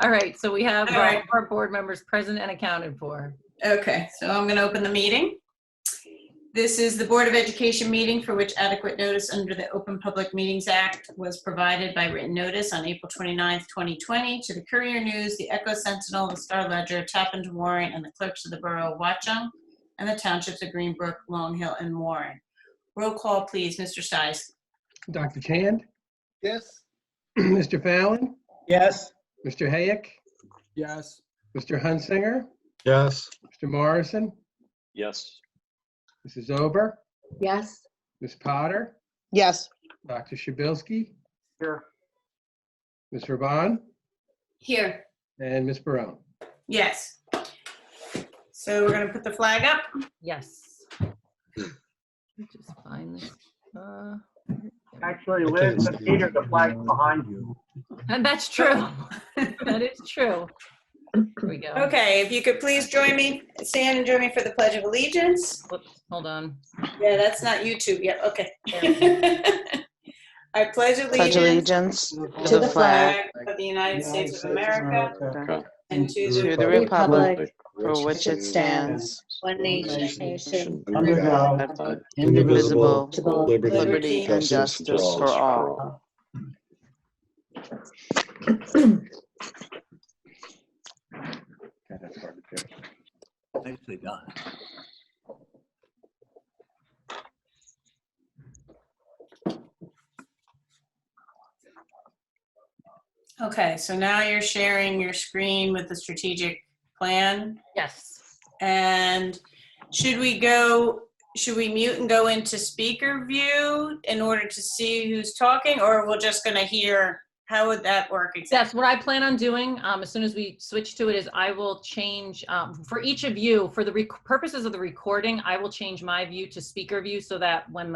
All right, so we have All right. our board members present and accounted for. Okay, so I'm going to open the meeting. This is the Board of Education meeting for which adequate notice under the Open Public Meetings Act was provided by written notice on April 29th, 2020 to the Courier News, the Echo Sentinel, the Star Ledger, Tappan to Warren, and the clerks of the borough of Watchung and the townships of Greenbrook, Long Hill, and Warren. Roll call, please. Mr. Stice. Dr. Chand? Yes. Mr. Fallon? Yes. Mr. Hayek? Yes. Mr. Hunsinger? Yes. Mr. Morrison? Yes. Mrs. Ober? Yes. Ms. Potter? Yes. Dr. Shabilsky? Here. Ms. Raban? Here. And Ms. Barone? Yes. So we're going to put the flag up. Yes. Let me just find this. Actually, Liz and Peter, the flag's behind you. And that's true. That is true. Here we go. Okay, if you could please join me, stand and join me for the Pledge of Allegiance. Whoops, hold on. Yeah, that's not YouTube yet. Okay. I pledge Pledge allegiance allegiance to the flag of the United States of America and to to the the republic for which it stands, one nation, Under God, indivisible, with liberty and justice for all. God, that's hard to do. Nicely done. Okay, so now you're sharing your screen with the strategic plan. Yes. And should we mute and go into speaker view in order to see who's talking, or we're just gonna hear, how would that work exactly? That's what I plan on doing. As soon as we switch to it, is I will change for each of you, for the purposes of the recording, I will change my view to speaker view so that when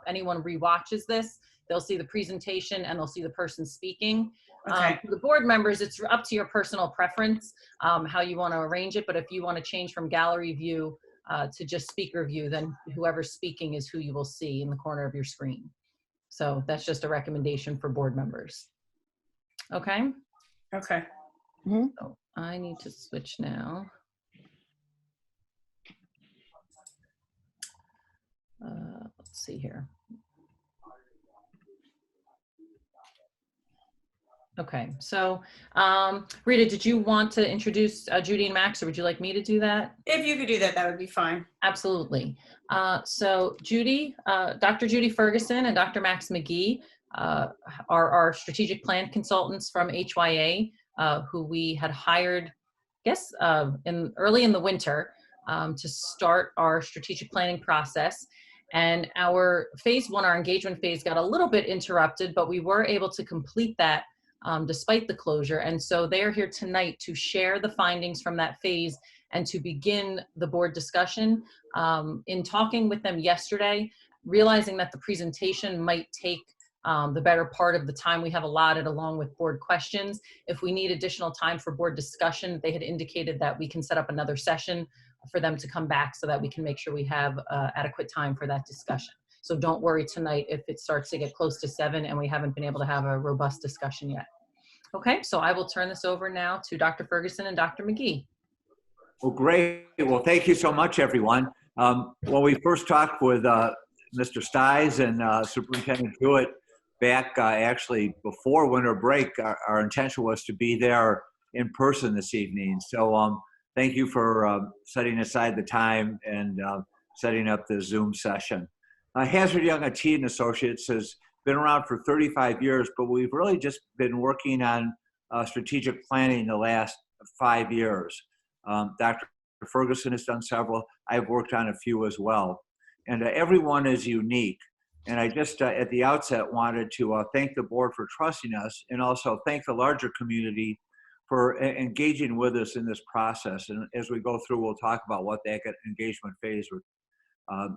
anyone rewatches this, they'll see the presentation and they'll see the person speaking. Okay. For the board members, it's up to your personal preference how you want to arrange it. But if you want to change from gallery view to just speaker view, then whoever's speaking is who you will see in the corner of your screen. So that's just a recommendation for board members. Okay. Okay. So I need to switch now. Let's see here. Okay, so Rita, did you want to introduce Judy and Max, or would you like me to do that? If you could do that, that would be fine. Absolutely. So Judy, Dr. Judy Ferguson and Dr. Max McGee are our strategic plan consultants from HYA, who we had hired, I guess, early in the winter to start our strategic planning process. And our phase one, our engagement phase, got a little bit interrupted, but we were able to complete that despite the closure. And so they are here tonight to share the findings from that phase and to begin the board discussion. In talking with them yesterday, realizing that the presentation might take the better part of the time we have allotted, along with board questions. If we need additional time for board discussion, they had indicated that we can set up another session for them to come back so that we can make sure we have adequate time for that discussion. So don't worry tonight if it starts to get close to 7 and we haven't been able to have a robust discussion yet. Okay, so I will turn this over now to Dr. Ferguson and Dr. McGee. Well, great. Well, thank you so much, everyone. When we first talked with Mr. Stice and Superintendent Jewett back actually before winter break, our intention was to be there in person this evening. So thank you for setting aside the time and setting up the Zoom session. Hazard Young & Associates has been around for 35 years, but we've really just been working on strategic planning the last 5 years. Dr. Ferguson has done several. I've worked on a few as well. And everyone is unique. And I just, at the outset, wanted to thank the board for trusting us and also thank the larger community for engaging with us in this process. And as we go through, we'll talk about what that engagement phase would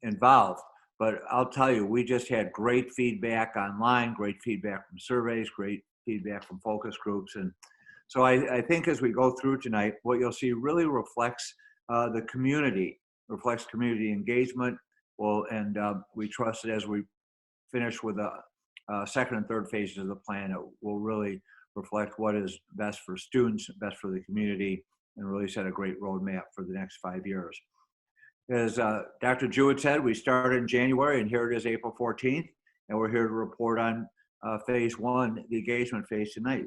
involve. But I'll tell you, we just had great feedback online, great feedback from surveys, great feedback from focus groups. And so I think as we go through tonight, what you'll see really reflects the community, reflects community engagement. Well, and we trust that as we finish with the second and third phases of the plan, it will really reflect what is best for students, best for the community, and really set a great roadmap for the next 5 years. As Dr. Jewett said, we started in January, and here it is April 14th, and we're here to report on phase one, the engagement phase tonight.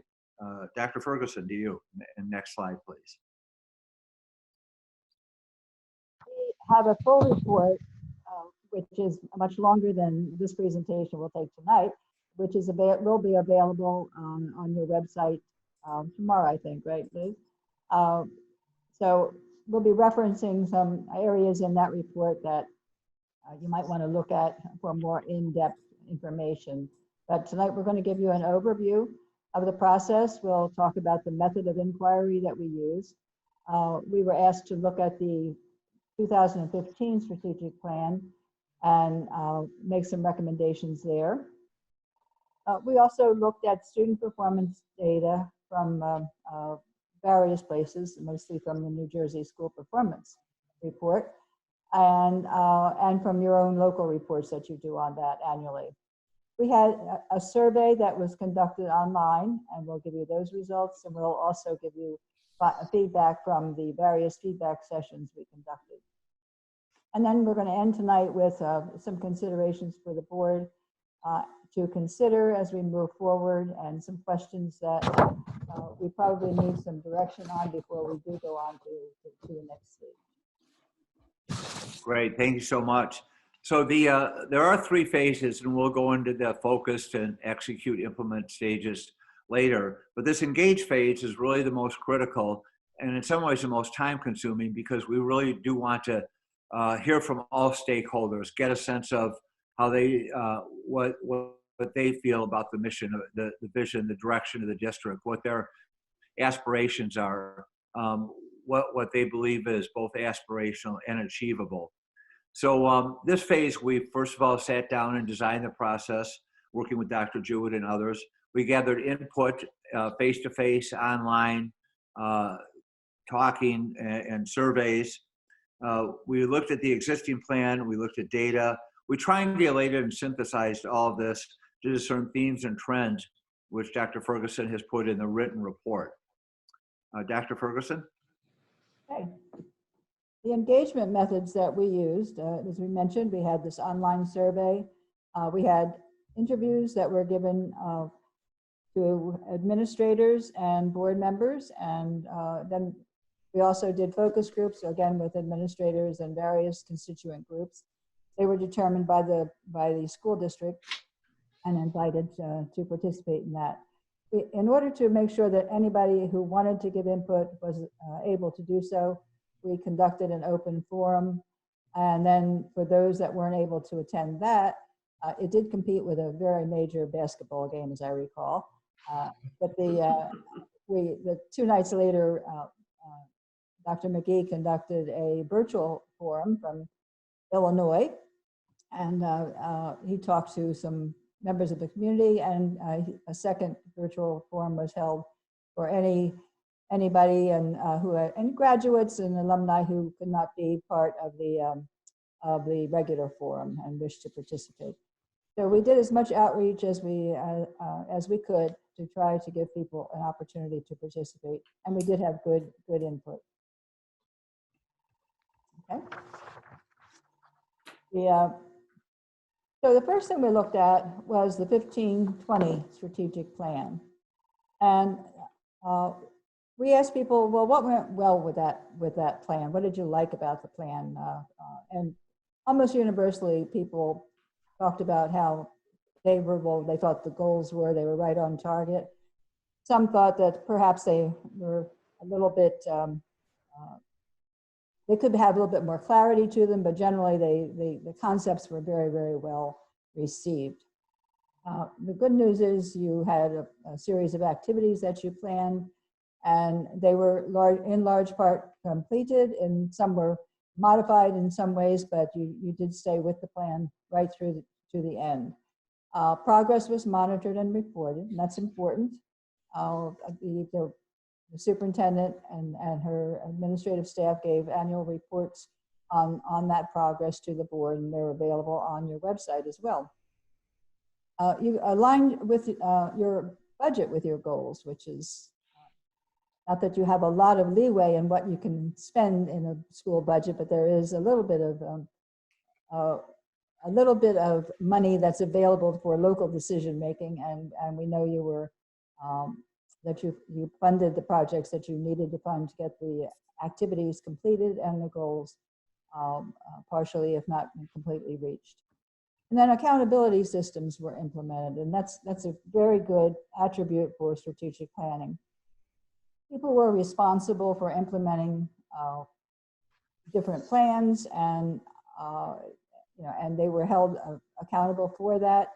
Dr. Ferguson, to you. And next slide, please. We have a full report, which is much longer than this presentation will take tonight, which is will be available on your website tomorrow, I think, right, Liz? So we'll be referencing some areas in that report that you might want to look at for more in-depth information. But tonight we're going to give you an overview of the process. We'll talk about the method of inquiry that we use. We were asked to look at the 2015 strategic plan and make some recommendations there. We also looked at student performance data from various places, mostly from the New Jersey School Performance Report, and from your own local reports that you do on that annually. We had a survey that was conducted online, and we'll give you those results, and we'll also give you feedback from the various feedback sessions we conducted. And then we're going to end tonight with some considerations for the board to consider as we move forward, and some questions that we probably need some direction on before we do go on to the next stage. Great, thank you so much. So there are 3 phases, and we'll go into the focused and execute implement stages later. But this engage phase is really the most critical, and in some ways the most time consuming, because we really do want to hear from all stakeholders, get a sense of how they, what they feel about the mission, the vision, the direction of the district, what their aspirations are, what they believe is both aspirational and achievable. So this phase, we first of all sat down and designed the process, working with Dr. Jewett and others. We gathered input face-to-face, online, talking, and surveys. We looked at the existing plan, we looked at data. We triangulated and synthesized all of this to discern themes and trends, which Dr. Ferguson has put in the written report. Dr. Ferguson? Okay. The engagement methods that we used, as we mentioned, we had this online survey. We had interviews that were given to administrators and board members, and then we also did focus groups, again with administrators and various constituent groups. They were determined by the school district and invited to participate in that. In order to make sure that anybody who wanted to give input was able to do so, we conducted an open forum. And then for those that weren't able to attend that, it did compete with a very major basketball game, as I recall. But the 2 nights later, Dr. McGee conducted a virtual forum from Illinois, and he talked to some members of the community, and a second virtual forum was held for anybody and and graduates and alumni who could not be part of the regular forum and wished to participate. So we did as much outreach as we could to try to give people an opportunity to participate, and we did have good input. Okay. So the first thing we looked at was the 15-20 strategic plan. And we asked people, well, what went well with that plan? What did you like about the plan? And almost universally, people talked about how favorable they thought the goals were. They were right on target. Some thought that perhaps they were a little bit, they could have a little bit more clarity to them, but generally the concepts were very, very well received. The good news is you had a series of activities that you planned, and they were in large part completed, and some were modified in some ways, but you did stay with the plan right through to the end. Progress was monitored and reported, and that's important. The superintendent and her administrative staff gave annual reports on that progress to the board, and they're available on your website as well. You aligned with your budget with your goals, which is not that you have a lot of leeway in what you can spend in a school budget, but there is a little bit of money that's available for local decision making, and we know you were that you funded the projects that you needed to fund to get the activities completed and the goals partially, if not completely, reached. And then accountability systems were implemented, and that's a very good attribute for strategic planning. People were responsible for implementing different plans, and and they were held accountable for that.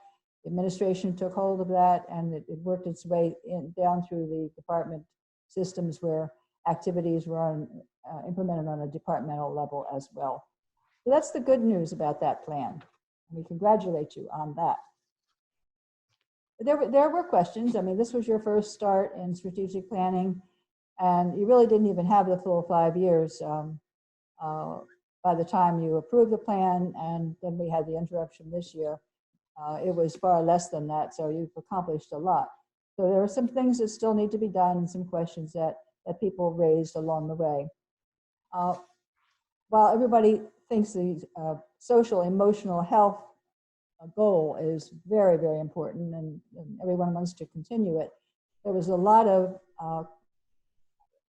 The administration took hold of that, and it worked its way down through the department systems where activities were implemented on a departmental level as well. So that's the good news about that plan. We congratulate you on that. There were questions. I mean, this was your first start in strategic planning, and you really didn't even have the full 5 years by the time you approved the plan, and then we had the interruption this year. It was far less than that, so you've accomplished a lot. So there are some things that still need to be done and some questions that people raised along the way. While everybody thinks the social emotional health goal is very, very important, and everyone wants to continue it, there was a lot of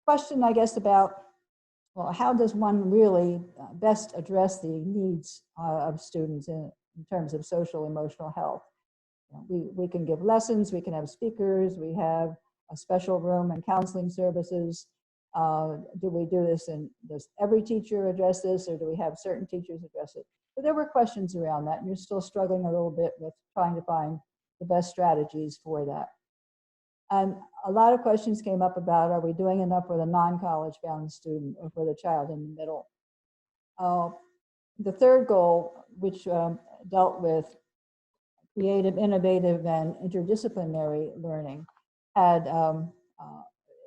question, I guess, about, well, how does one really best address the needs of students in terms of social emotional health? We can give lessons, we can have speakers, we have a special room and counseling services. Do we do this, and does every teacher address this, or do we have certain teachers address it? So there were questions around that, and you're still struggling a little bit with trying to find the best strategies for that. And a lot of questions came up about, are we doing enough for the non-college bound student or for the child in the middle? The third goal, which dealt with creative, innovative, and interdisciplinary learning, had,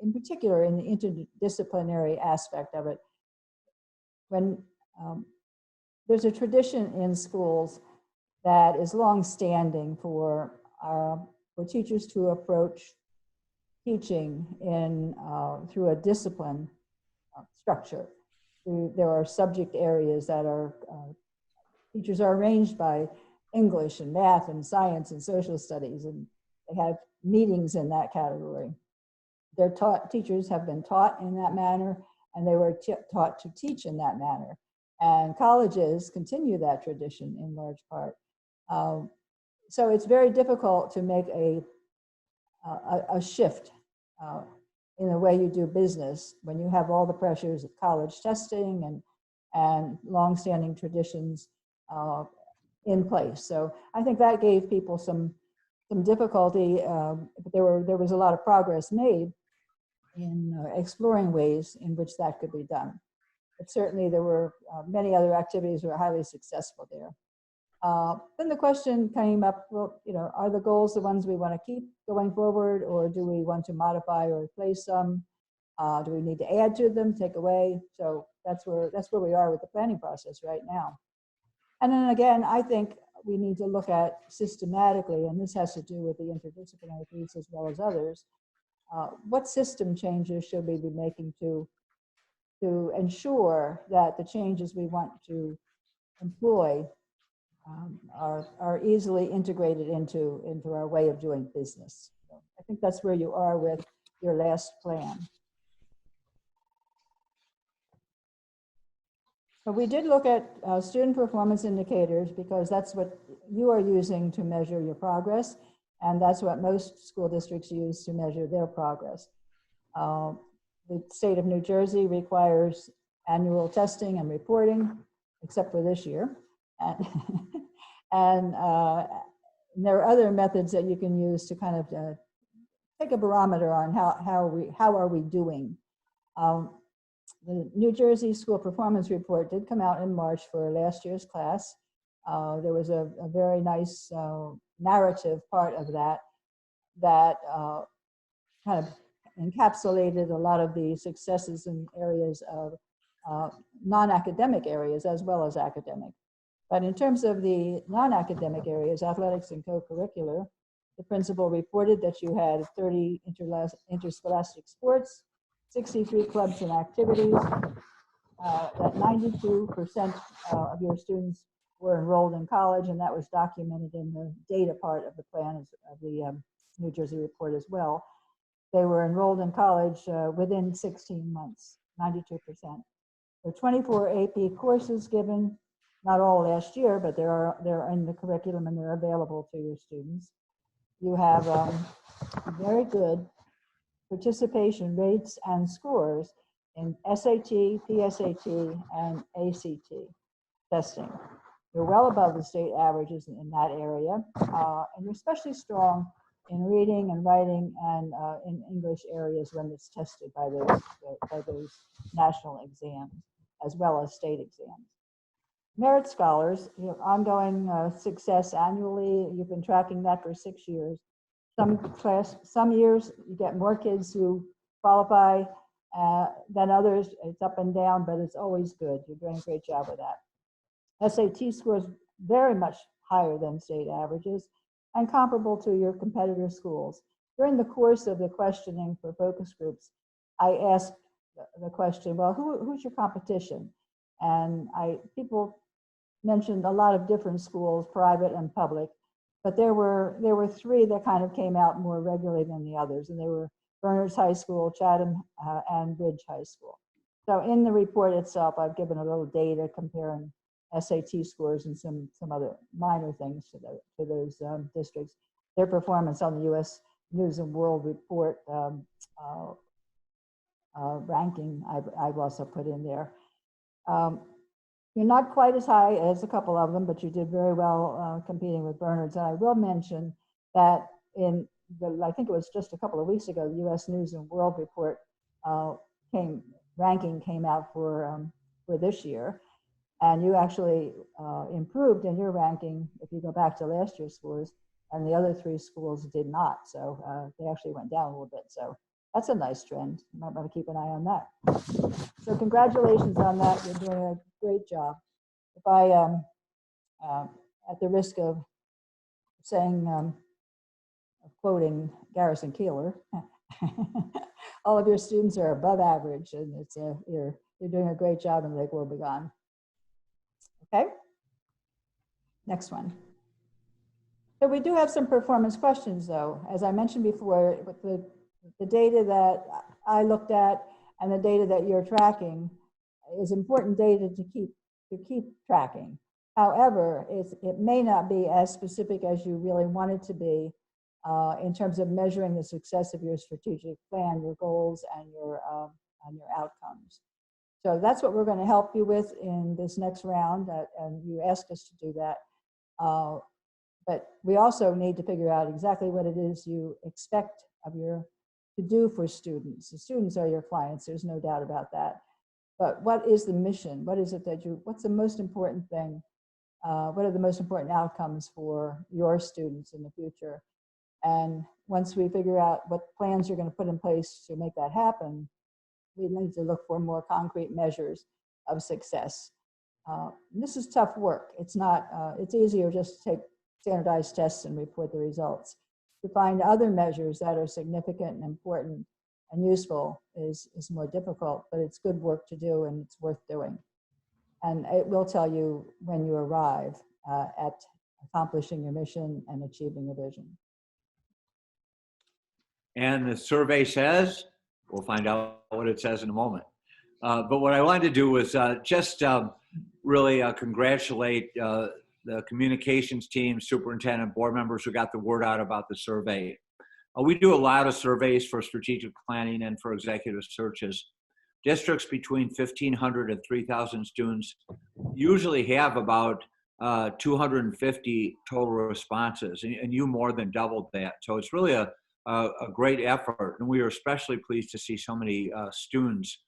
in particular, in the interdisciplinary aspect of it, when there's a tradition in schools that is long-standing for teachers to approach teaching through a discipline structure. There are subject areas that are, teachers are arranged by English and math and science and social studies, and they have meetings in that category. Teachers have been taught in that manner, and they were taught to teach in that manner. And colleges continue that tradition in large part. So it's very difficult to make a shift in the way you do business when you have all the pressures of college testing and longstanding traditions in place. So I think that gave people some difficulty, but there was a lot of progress made in exploring ways in which that could be done. But certainly there were many other activities that were highly successful there. Then the question came up, well, are the goals the ones we want to keep going forward, or do we want to modify or replace some? Do we need to add to them, take away? So that's where we are with the planning process right now. And then again, I think we need to look at systematically, and this has to do with the interdisciplinary piece as well as others, what system changes should we be making to ensure that the changes we want to employ are easily integrated into our way of doing business. So I think that's where you are with your last plan. But we did look at student performance indicators, because that's what you are using to measure your progress, and that's what most school districts use to measure their progress. The state of New Jersey requires annual testing and reporting, except for this year. And there are other methods that you can use to kind of take a barometer on how are we doing. The New Jersey School Performance Report did come out in March for last year's class. There was a very nice narrative part of that kind of encapsulated a lot of the successes in areas of non-academic areas as well as academic. But in terms of the non-academic areas, athletics and co-curricular, The principal reported that you had 30 interscholastic sports, 63 clubs and activities, that 92% of your students were enrolled in college, and that was documented in the data part of the plan of the New Jersey report as well. They were enrolled in college within 16 months, 92%. There are 24 AP courses given, not all last year, but they're in the curriculum and they're available to your students. You have very good participation rates and scores in SAT, PSAT, and ACT testing. You're well above the state averages in that area, and you're especially strong in reading and writing and in English areas when it's tested by those national exams, as well as state exams. Merit Scholars, you have ongoing success annually. You've been tracking that for 6 years. Some years you get more kids who qualify than others. It's up and down, but it's always good. You're doing a great job with that. SAT scores very much higher than state averages and comparable to your competitor schools. During the course of the questioning for focus groups, I asked the question, well, who's your competition? And people mentioned a lot of different schools, private and public, but there were three that kind of came out more regularly than the others, and they were Berners High School, Chatham, and Ridge High School. So in the report itself, I've given a little data comparing SAT scores and some other minor things to those districts. Their performance on the U.S. News and World Report ranking, I've also put in there. You're not quite as high as a couple of them, but you did very well competing with Bernard's. And I will mention that in I think it was just a couple of weeks ago, the U.S. News and World Report ranking came out for this year. And you actually improved in your ranking if you go back to last year's scores, and the other three schools did not. So they actually went down a little bit. So that's a nice trend. You might want to keep an eye on that. So congratulations on that. You're doing a great job. If I, at the risk of saying, quoting Garrison Keillor, all of your students are above average, and it's you're doing a great job in Lake Wobegon. Okay, next one. So we do have some performance questions, though. As I mentioned before, with the data that I looked at and the data that you're tracking is important data to keep tracking. However, it may not be as specific as you really want it to be in terms of measuring the success of your strategic plan, your goals, and your outcomes. So that's what we're going to help you with in this next round, and you asked us to do that. But we also need to figure out exactly what it is you expect of to do for students. The students are your clients, there's no doubt about that. But what is the mission? What is it what's the most important thing? What are the most important outcomes for your students in the future? And once we figure out what plans you're going to put in place to make that happen, we need to look for more concrete measures of success. This is tough work. It's not, it's easier just to take standardized tests and report the results. To find other measures that are significant and important and useful is more difficult, but it's good work to do and it's worth doing. And it will tell you when you arrive at accomplishing your mission and achieving your vision. And the survey says, we'll find out what it says in a moment. But what I wanted to do was just really congratulate the communications team, superintendent, board members who got the word out about the survey. We do a lot of surveys for strategic planning and for executive searches. Districts between 1,500 and 3,000 students usually have about 250 total responses, and you more than doubled that. So it's really a great effort, and we are especially pleased to see so many students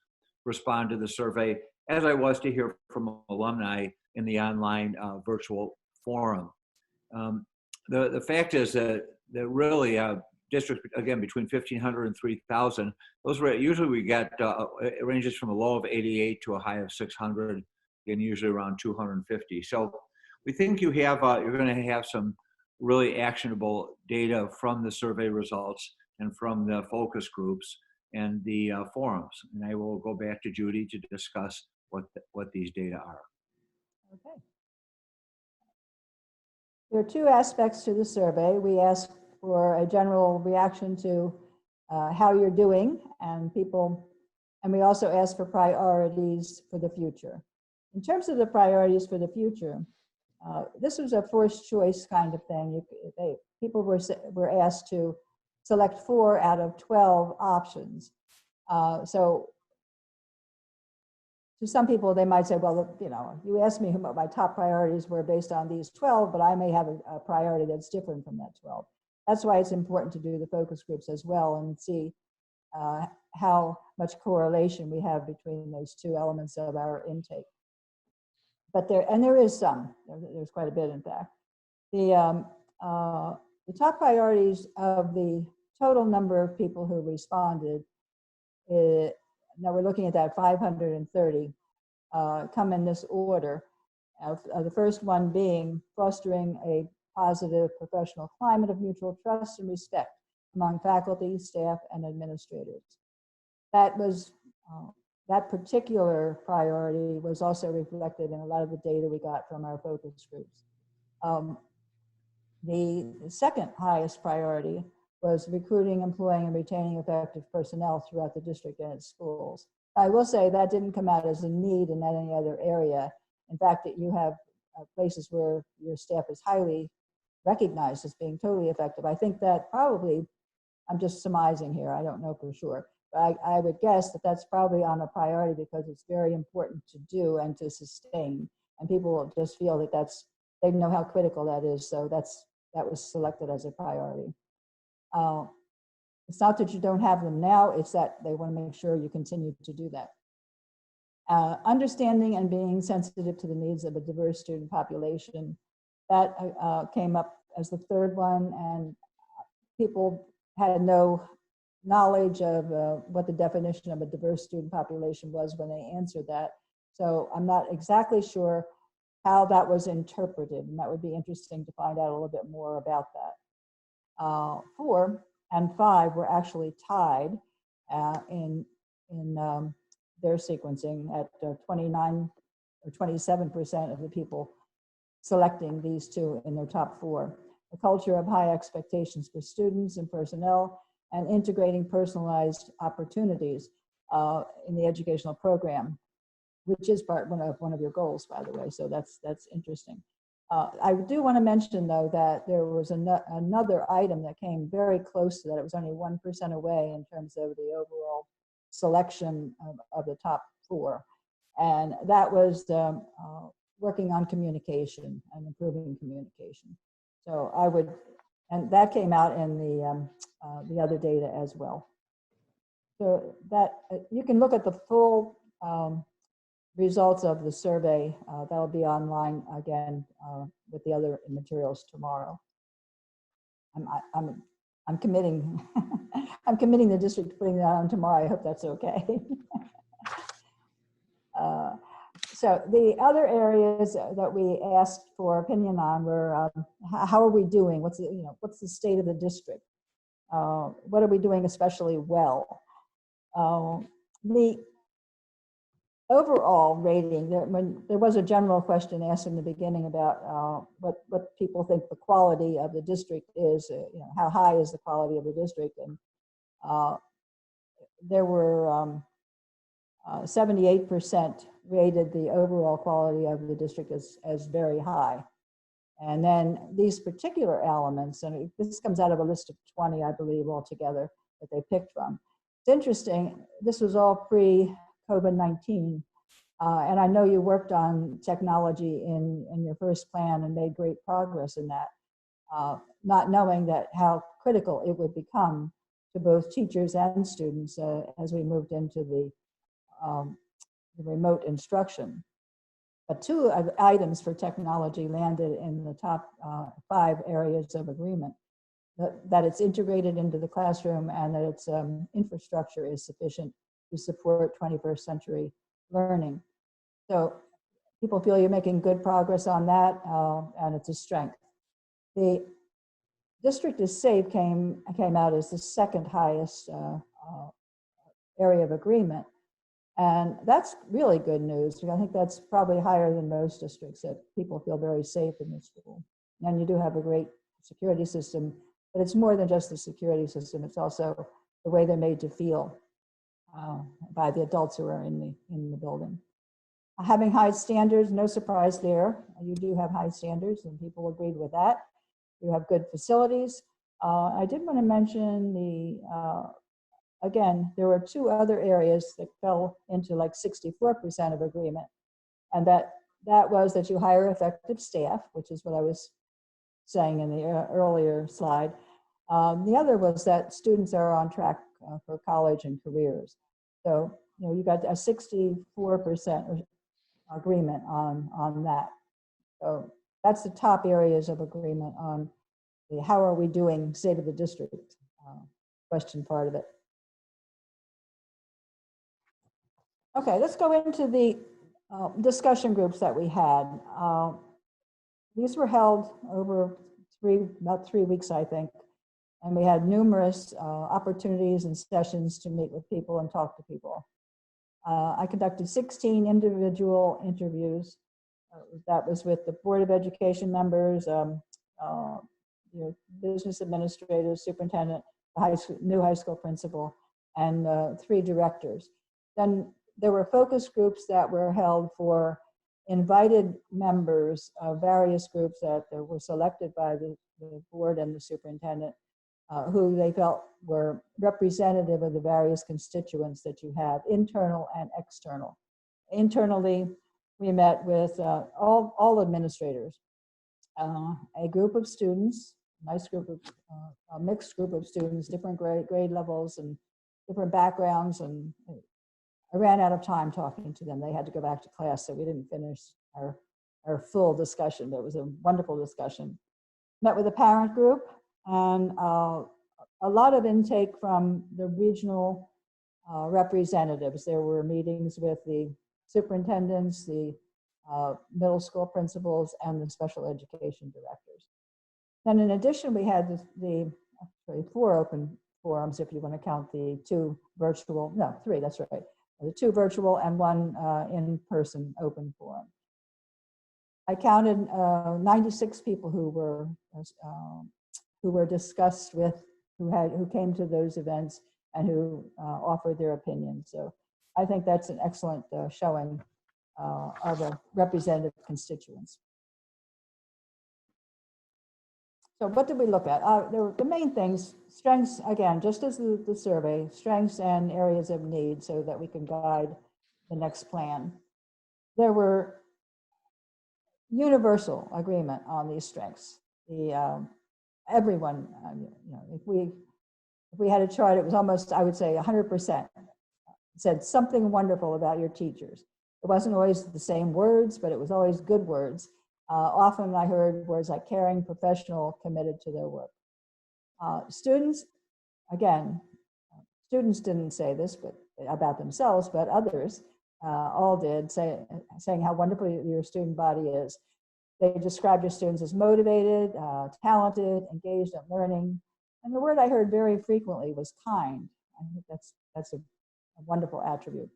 respond to the survey, as I was to hear from alumni in the online virtual forum. The fact is that really districts, again, between 1,500 and 3,000, those usually we get, it ranges from a low of 88 to a high of 600, and usually around 250. So we think you have, you're going to have some really actionable data from the survey results and from the focus groups and the forums. And I will go back to Judy to discuss what these data are. Okay. There are two aspects to the survey. We ask for a general reaction to how you're doing and we also ask for priorities for the future. In terms of the priorities for the future, this was a first choice kind of thing. People were asked to select 4 out of 12 options. So to some people, they might say, well, you asked me what my top priorities were based on these 12, but I may have a priority that's different from that 12. That's why it's important to do the focus groups as well and see how much correlation we have between those two elements of our intake. But there is some, there's quite a bit in fact. The top priorities of the total number of people who responded, now we're looking at that 530, come in this order. The first one being fostering a positive professional climate of mutual trust and respect among faculty, staff, and administrators. That particular priority was also reflected in a lot of the data we got from our focus groups. The second highest priority was recruiting, employing, and retaining effective personnel throughout the district and its schools. I will say that didn't come out as a need in any other area. In fact, that you have places where your staff is highly recognized as being totally effective. I think that probably, I'm just surmising here, I don't know for sure, but I would guess that that's probably on a priority because it's very important to do and to sustain. And people will just feel that they know how critical that is, so that was selected as a priority. It's not that you don't have them now, it's that they want to make sure you continue to do that. Understanding and being sensitive to the needs of a diverse student population, that came up as the third one, and people had no knowledge of what the definition of a diverse student population was when they answered that. So I'm not exactly sure how that was interpreted, and that would be interesting to find out a little bit more about that. 4 and 5 were actually tied in their sequencing at 29 or 27% of the people selecting these two in their top 4. A culture of high expectations for students and personnel, and integrating personalized opportunities in the educational program, which is one of your goals, by the way. So that's interesting. I do want to mention, though, that there was another item that came very close to that. It was only 1% away in terms of the overall selection of the top 4. And that was working on communication and improving communication. So and that came out in the other data as well. So that you can look at the full results of the survey. That'll be online again with the other materials tomorrow. I'm committing I'm committing the district to putting that on tomorrow. I hope that's okay. So the other areas that we asked for opinion on were how are we doing? What's the state of the district? What are we doing especially well? The overall rating, there was a general question asked in the beginning about what people think the quality of the district is. How high is the quality of the district? And there were 78% rated the overall quality of the district as very high. And then these particular elements, and this comes out of a list of 20, I believe, altogether that they picked from. It's interesting, this was all pre-COVID-19, and I know you worked on technology in your first plan and made great progress in that, not knowing that how critical it would become to both teachers and students as we moved into the remote instruction. But 2 items for technology landed in the top 5 areas of agreement, that it's integrated into the classroom and that its infrastructure is sufficient to support 21st century learning. So people feel you're making good progress on that, and it's a strength. The district is safe came out as the second highest area of agreement. And that's really good news, because I think that's probably higher than most districts, that people feel very safe in the school. And you do have a great security system, but it's more than just the security system. It's also the way they're made to feel by the adults who are in the building. Having high standards, no surprise there. You do have high standards, and people agreed with that. You have good facilities. I did want to mention again, there were two other areas that fell into like 64% of agreement. And that was that you hire effective staff, which is what I was saying in the earlier slide. The other was that students are on track for college and careers. So, you got a 64% agreement on that. So that's the top areas of agreement on the how are we doing state of the district question part of it. Okay, let's go into the discussion groups that we had. These were held over about 3 weeks, I think, and we had numerous opportunities and sessions to meet with people and talk to people. I conducted 16 individual interviews. That was with the Board of Education members, business administrators, superintendent, new high school principal, and 3 directors. Then there were focus groups that were held for invited members of various groups that were selected by the board and the superintendent, who they felt were representative of the various constituents that you have, internal and external. Internally, we met with all administrators, a group of students, nice group of, a mixed group of students, different grade levels and different backgrounds, and I ran out of time talking to them. They had to go back to class, so we didn't finish our full discussion, but it was a wonderful discussion. Met with a parent group, and a lot of intake from the regional representatives. There were meetings with the superintendents, the middle school principals, and the special education directors. Then in addition, we had actually 4 open forums, if you want to count the 2 virtual, no, 3, that's right. The 2 virtual and 1 in-person open forum. I counted 96 people who were discussed with, who came to those events and who offered their opinions. So I think that's an excellent showing of a representative constituents. So what did we look at? The main things, strengths, again, just as the survey, strengths and areas of need so that we can guide the next plan. There were universal agreement on these strengths. Everyone, if we had a chart, it was almost, I would say 100% said something wonderful about your teachers. It wasn't always the same words, but it was always good words. Often I heard words like caring, professional, committed to their work. Students, again, students didn't say this but about themselves, but others all did, saying how wonderful your student body is. They described your students as motivated, talented, engaged in learning. And the word I heard very frequently was kind. I think that's a wonderful attribute.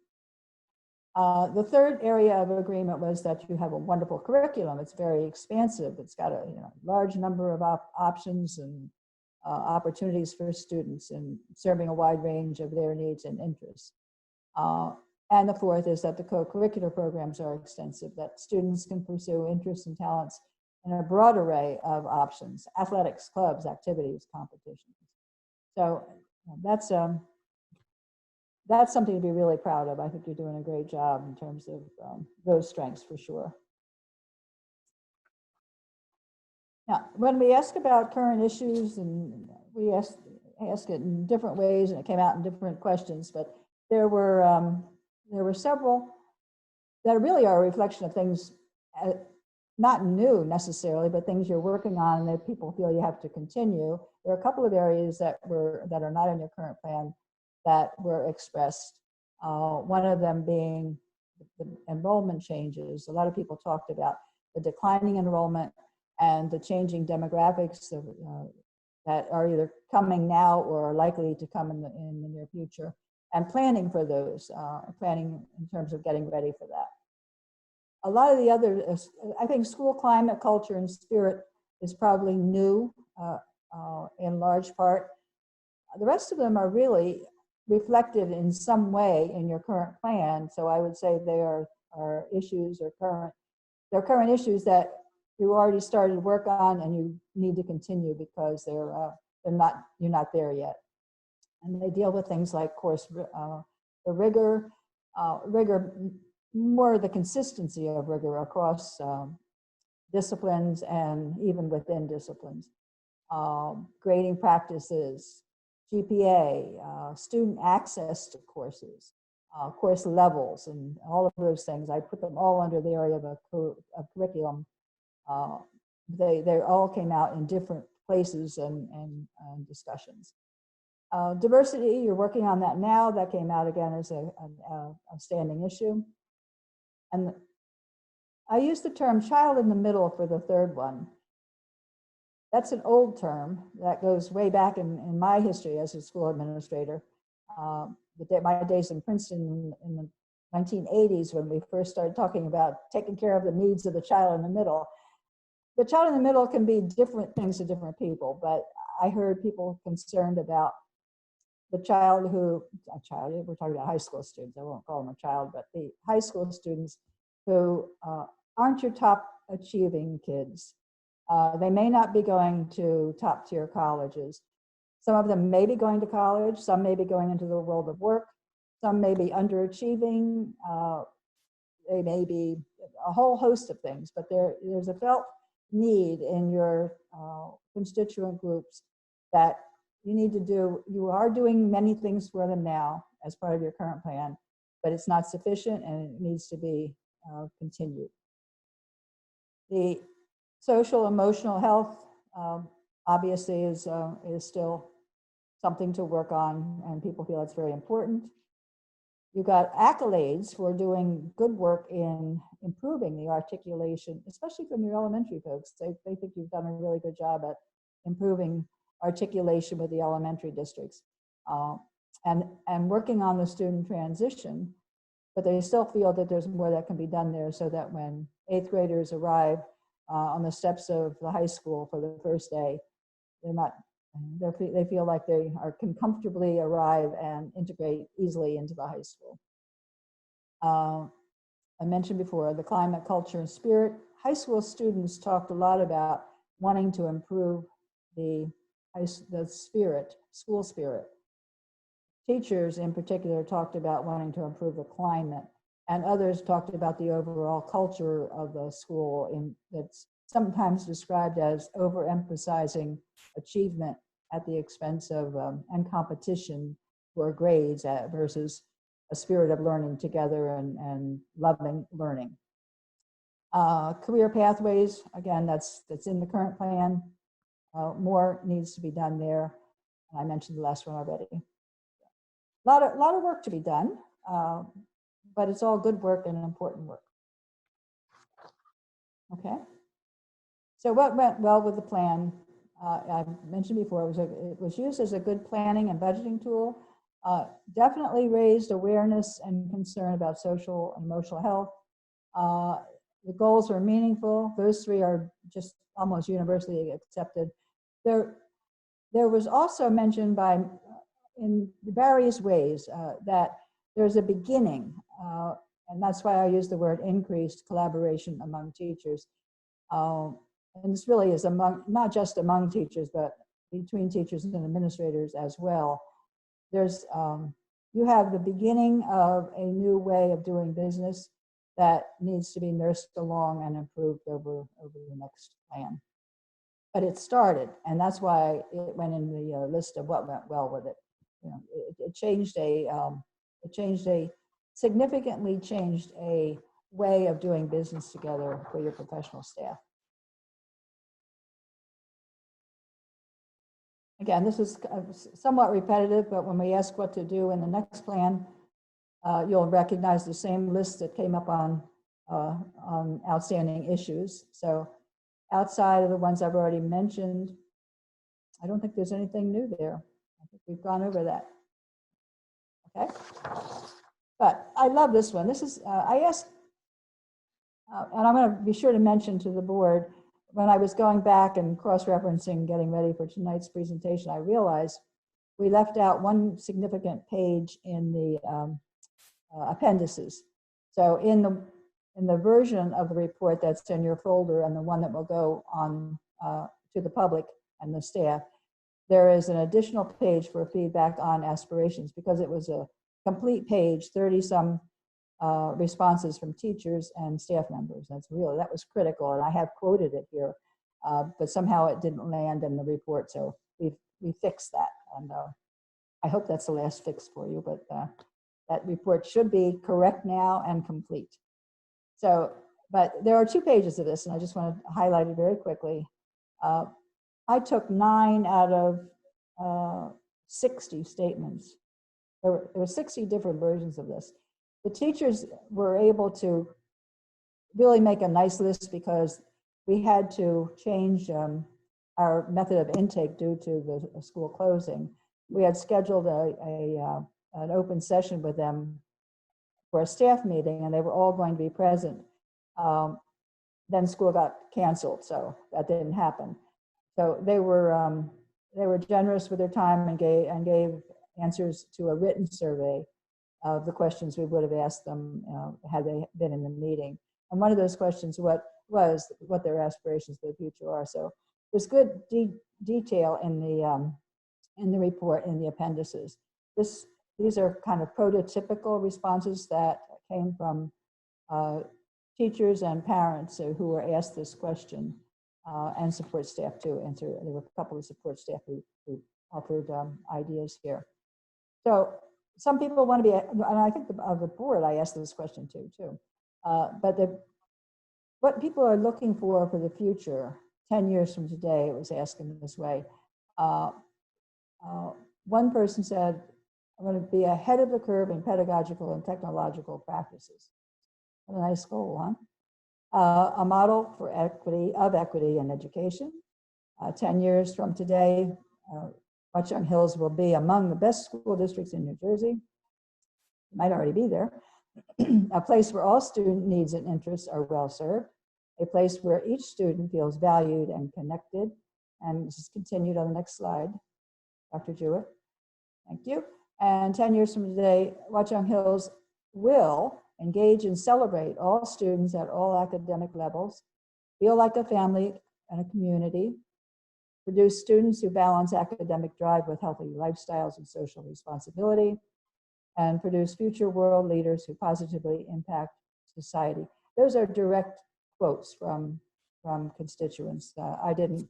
The third area of agreement was that you have a wonderful curriculum. It's very expansive. It's got a large number of options and opportunities for students and serving a wide range of their needs and interests. And the fourth is that the co-curricular programs are extensive, that students can pursue interests and talents in a broad array of options, athletics, clubs, activities, competitions. So that's something to be really proud of. I think you're doing a great job in terms of those strengths for sure. Now, when we ask about current issues, and we ask it in different ways, and it came out in different questions, but there were several that really are a reflection of things not new necessarily, but things you're working on and that people feel you have to continue. There are a couple of areas that are not in your current plan that were expressed. One of them being the enrollment changes. A lot of people talked about the declining enrollment and the changing demographics of that are either coming now or are likely to come in the near future, and planning for those, planning in terms of getting ready for that. A lot of the other, I think school climate, culture, and spirit is probably new in large part. The rest of them are really reflected in some way in your current plan. So I would say they are issues or they're current issues that you already started work on and you need to continue because you're not there yet. And they deal with things like course the rigor, more the consistency of rigor across disciplines and even within disciplines. Grading practices, GPA, student access to courses, course levels, and all of those things. I put them all under the area of curriculum. They all came out in different places and discussions. Diversity, you're working on that now. That came out again as a standing issue. And I use the term child in the middle for the third one. That's an old term that goes way back in my history as a school administrator. My days in Princeton in the 1980s, when we first started talking about taking care of the needs of the child in the middle. The child in the middle can be different things to different people, but I heard people concerned about the child we're talking about high school students, I won't call them a child, but the high school students who aren't your top achieving kids. They may not be going to top tier colleges. Some of them may be going to college, some may be going into the world of work, some may be underachieving, they may be a whole host of things, but there's a felt need in your constituent groups that you are doing many things for them now as part of your current plan, but it's not sufficient and it needs to be continued. The social emotional health obviously is still something to work on, and people feel it's very important. You got accolades for doing good work in improving the articulation, especially from your elementary folks. They think you've done a really good job at improving articulation with the elementary districts, and working on the student transition, but they still feel that there's more that can be done there so that when 8th graders arrive on the steps of the high school for the first day, they feel like they can comfortably arrive and integrate easily into the high school. I mentioned before the climate, culture, and spirit. High school students talked a lot about wanting to improve the spirit, school spirit. Teachers in particular talked about wanting to improve the climate, and others talked about the overall culture of the school that's sometimes described as overemphasizing achievement at the expense of and competition for grades versus a spirit of learning together and loving learning. Career pathways, again, that's in the current plan. More needs to be done there. I mentioned the last one already. A lot of work to be done, but it's all good work and important work. Okay. So what went well with the plan? I mentioned before, it was used as a good planning and budgeting tool. Definitely raised awareness and concern about social and emotional health. The goals were meaningful. Those three are just almost universally accepted. There was also mentioned in various ways that there's a beginning, and that's why I use the word increased collaboration among teachers. And this really is not just among teachers, but between teachers and administrators as well. You have the beginning of a new way of doing business that needs to be nursed along and improved over the next plan. But it started, and that's why it went in the list of what went well with it. It significantly changed a way of doing business together for your professional staff. Again, this is somewhat repetitive, but when we ask what to do in the next plan, you'll recognize the same list that came up on outstanding issues. So outside of the ones I've already mentioned, I don't think there's anything new there. I think we've gone over that. Okay. But I love this one. This is, I asked, and I'm going to be sure to mention to the board, when I was going back and cross-referencing, getting ready for tonight's presentation, I realized we left out one significant page in the appendices. So in the version of the report that's in your folder and the one that will go on to the public and the staff, there is an additional page for feedback on aspirations, because it was a complete page, 30-some responses from teachers and staff members. That was critical, and I have quoted it here, but somehow it didn't land in the report, so we fixed that, and I hope that's the last fix for you, but that report should be correct now and complete. So, but there are 2 pages of this, and I just want to highlight it very quickly. I took 9 out of 60 statements. There were 60 different versions of this. The teachers were able to really make a nice list, because we had to change our method of intake due to the school closing. We had scheduled an open session with them for a staff meeting, and they were all going to be present. Then school got canceled, so that didn't happen. So they were generous with their time and gave answers to a written survey of the questions we would have asked them had they been in the meeting. And one of those questions was what their aspirations for the future are. So there's good detail in the report, in the appendices. These are kind of prototypical responses that came from teachers and parents who were asked this question, and support staff too. There were a couple of support staff who offered ideas here. So some people want to be, and I think of the board, I asked this question too. But what people are looking for the future, 10 years from today, it was asked in this way. One person said, I'm going to be ahead of the curve in pedagogical and technological practices. What a nice goal, huh? A model for equity in education. 10 years from today, Watchung Hills will be among the best school districts in New Jersey. It might already be there. A place where all student needs and interests are well served. A place where each student feels valued and connected. And this is continued on the next slide. Dr. Jewett, thank you. And 10 years from today, Watchung Hills will engage and celebrate all students at all academic levels, feel like a family and a community, produce students who balance academic drive with healthy lifestyles and social responsibility, and produce future world leaders who positively impact society. Those are direct quotes from constituents. I didn't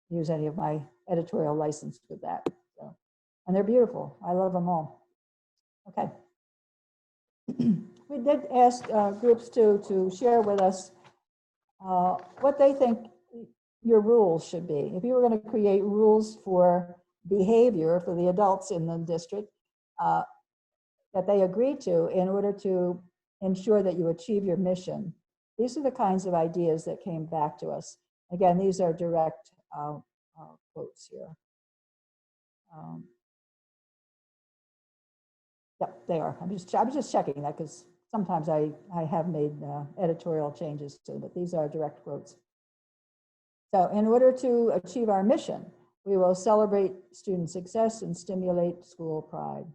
use any of my editorial license with that. So, and they're beautiful. I love them all. Okay. We did ask groups to share with us what they think your rules should be. If you were going to create rules for behavior for the adults in the district that they agree to in order to ensure that you achieve your mission, these are the kinds of ideas that came back to us. Again, these are direct quotes here. Yep, they are. I was just checking that because sometimes I have made editorial changes to them, but these are direct quotes. So in order to achieve our mission, we will celebrate student success and stimulate school pride.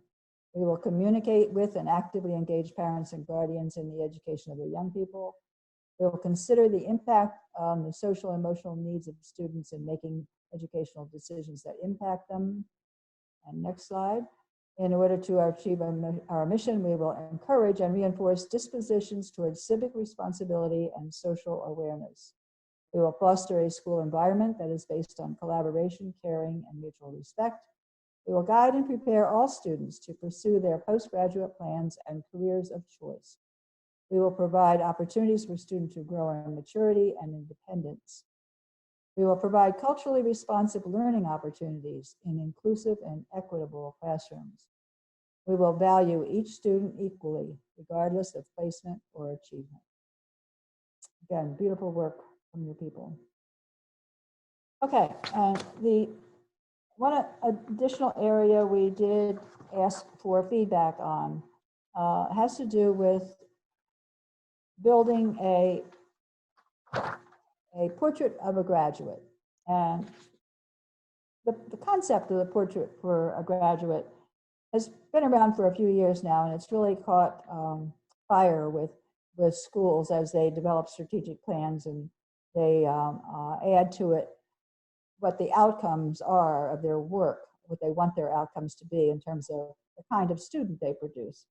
We will communicate with and actively engage parents and guardians in the education of their young people. We will consider the impact on the social and emotional needs of students in making educational decisions that impact them. And next slide. In order to achieve our mission, we will encourage and reinforce dispositions towards civic responsibility and social awareness. We will foster a school environment that is based on collaboration, caring, and mutual respect. We will guide and prepare all students to pursue their postgraduate plans and careers of choice. We will provide opportunities for students to grow in maturity and independence. We will provide culturally responsive learning opportunities in inclusive and equitable classrooms. We will value each student equally, regardless of placement or achievement. Again, beautiful work from your people. Okay, the One additional area we did ask for feedback on has to do with building a portrait of a graduate. And the concept of the portrait for a graduate has been around for a few years now, and it's really caught fire with schools as they develop strategic plans and they add to it what the outcomes are of their work, what they want their outcomes to be in terms of the kind of student they produce.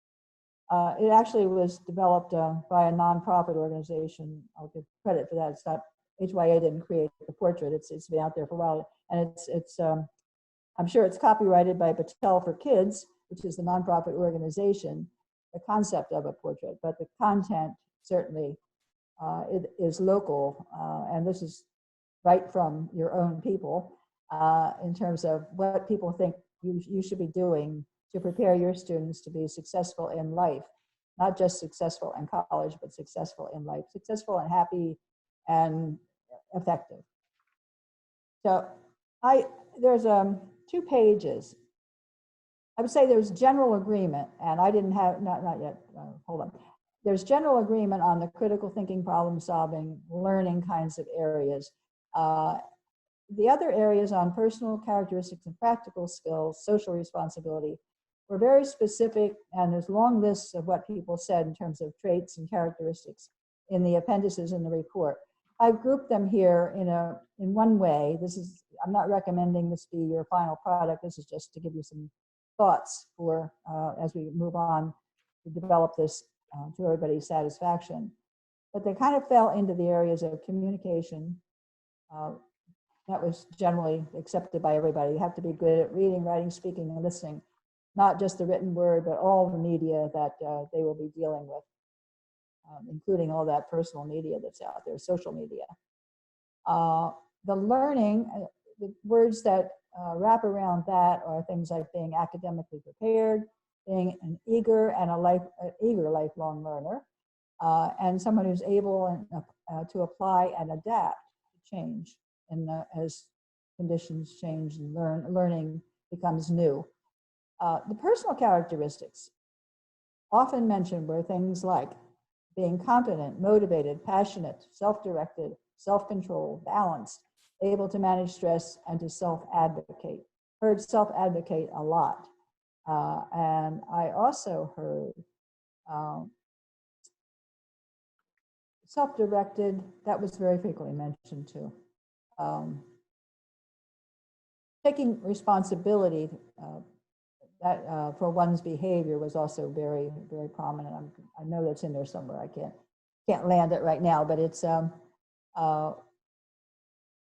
It actually was developed by a nonprofit organization. I'll give credit for that. It's not, HYA didn't create the portrait. It's been out there for a while, and it's I'm sure it's copyrighted by Patel for Kids, which is the nonprofit organization, the concept of a portrait, but the content certainly it is local, and this is right from your own people in terms of what people think you should be doing to prepare your students to be successful in life, not just successful in college, but successful in life, successful and happy and effective. So there's 2 pages. I would say there's general agreement, and I didn't have, not yet, hold on. There's general agreement on the critical thinking, problem solving, learning kinds of areas. The other areas on personal characteristics and practical skills, social responsibility, were very specific, and there's long lists of what people said in terms of traits and characteristics in the appendices in the report. I've grouped them here in one way. I'm not recommending this be your final product. This is just to give you some thoughts for as we move on to develop this to everybody's satisfaction. But they kind of fell into the areas of communication. That was generally accepted by everybody. You have to be good at reading, writing, speaking, and listening, not just the written word, but all the media that they will be dealing with, including all that personal media that's out there, social media. The learning, the words that wrap around that are things like being academically prepared, being an eager lifelong learner, and someone who's able to apply and adapt to change as conditions change and learning becomes new. The personal characteristics often mentioned were things like being competent, motivated, passionate, self-directed, self-controlled, balanced, able to manage stress, and to self-advocate. Heard self-advocate a lot. And I also heard self-directed, that was very frequently mentioned too. Taking responsibility for one's behavior was also very, very prominent. I know that's in there somewhere. I can't land it right now, but it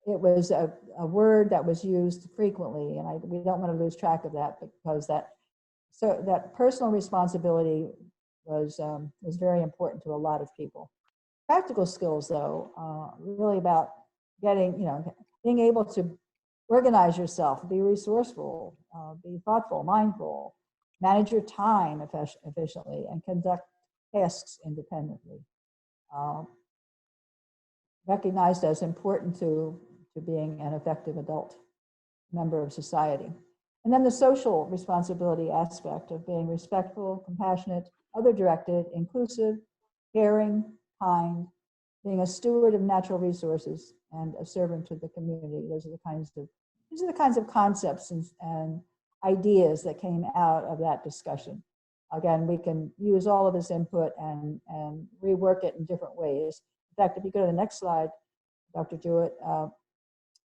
was a word that was used frequently, and we don't want to lose track of that, because that personal responsibility was very important to a lot of people. Practical skills, though, really about being able to organize yourself, be resourceful, be thoughtful, mindful, manage your time efficiently, and conduct tasks independently. Recognized as important to being an effective adult member of society. And then the social responsibility aspect of being respectful, compassionate, other-directed, inclusive, caring, kind, being a steward of natural resources, and a servant to the community. These are the kinds of concepts and ideas that came out of that discussion. Again, we can use all of this input and rework it in different ways. In fact, if you go to the next slide, Dr. Jewett,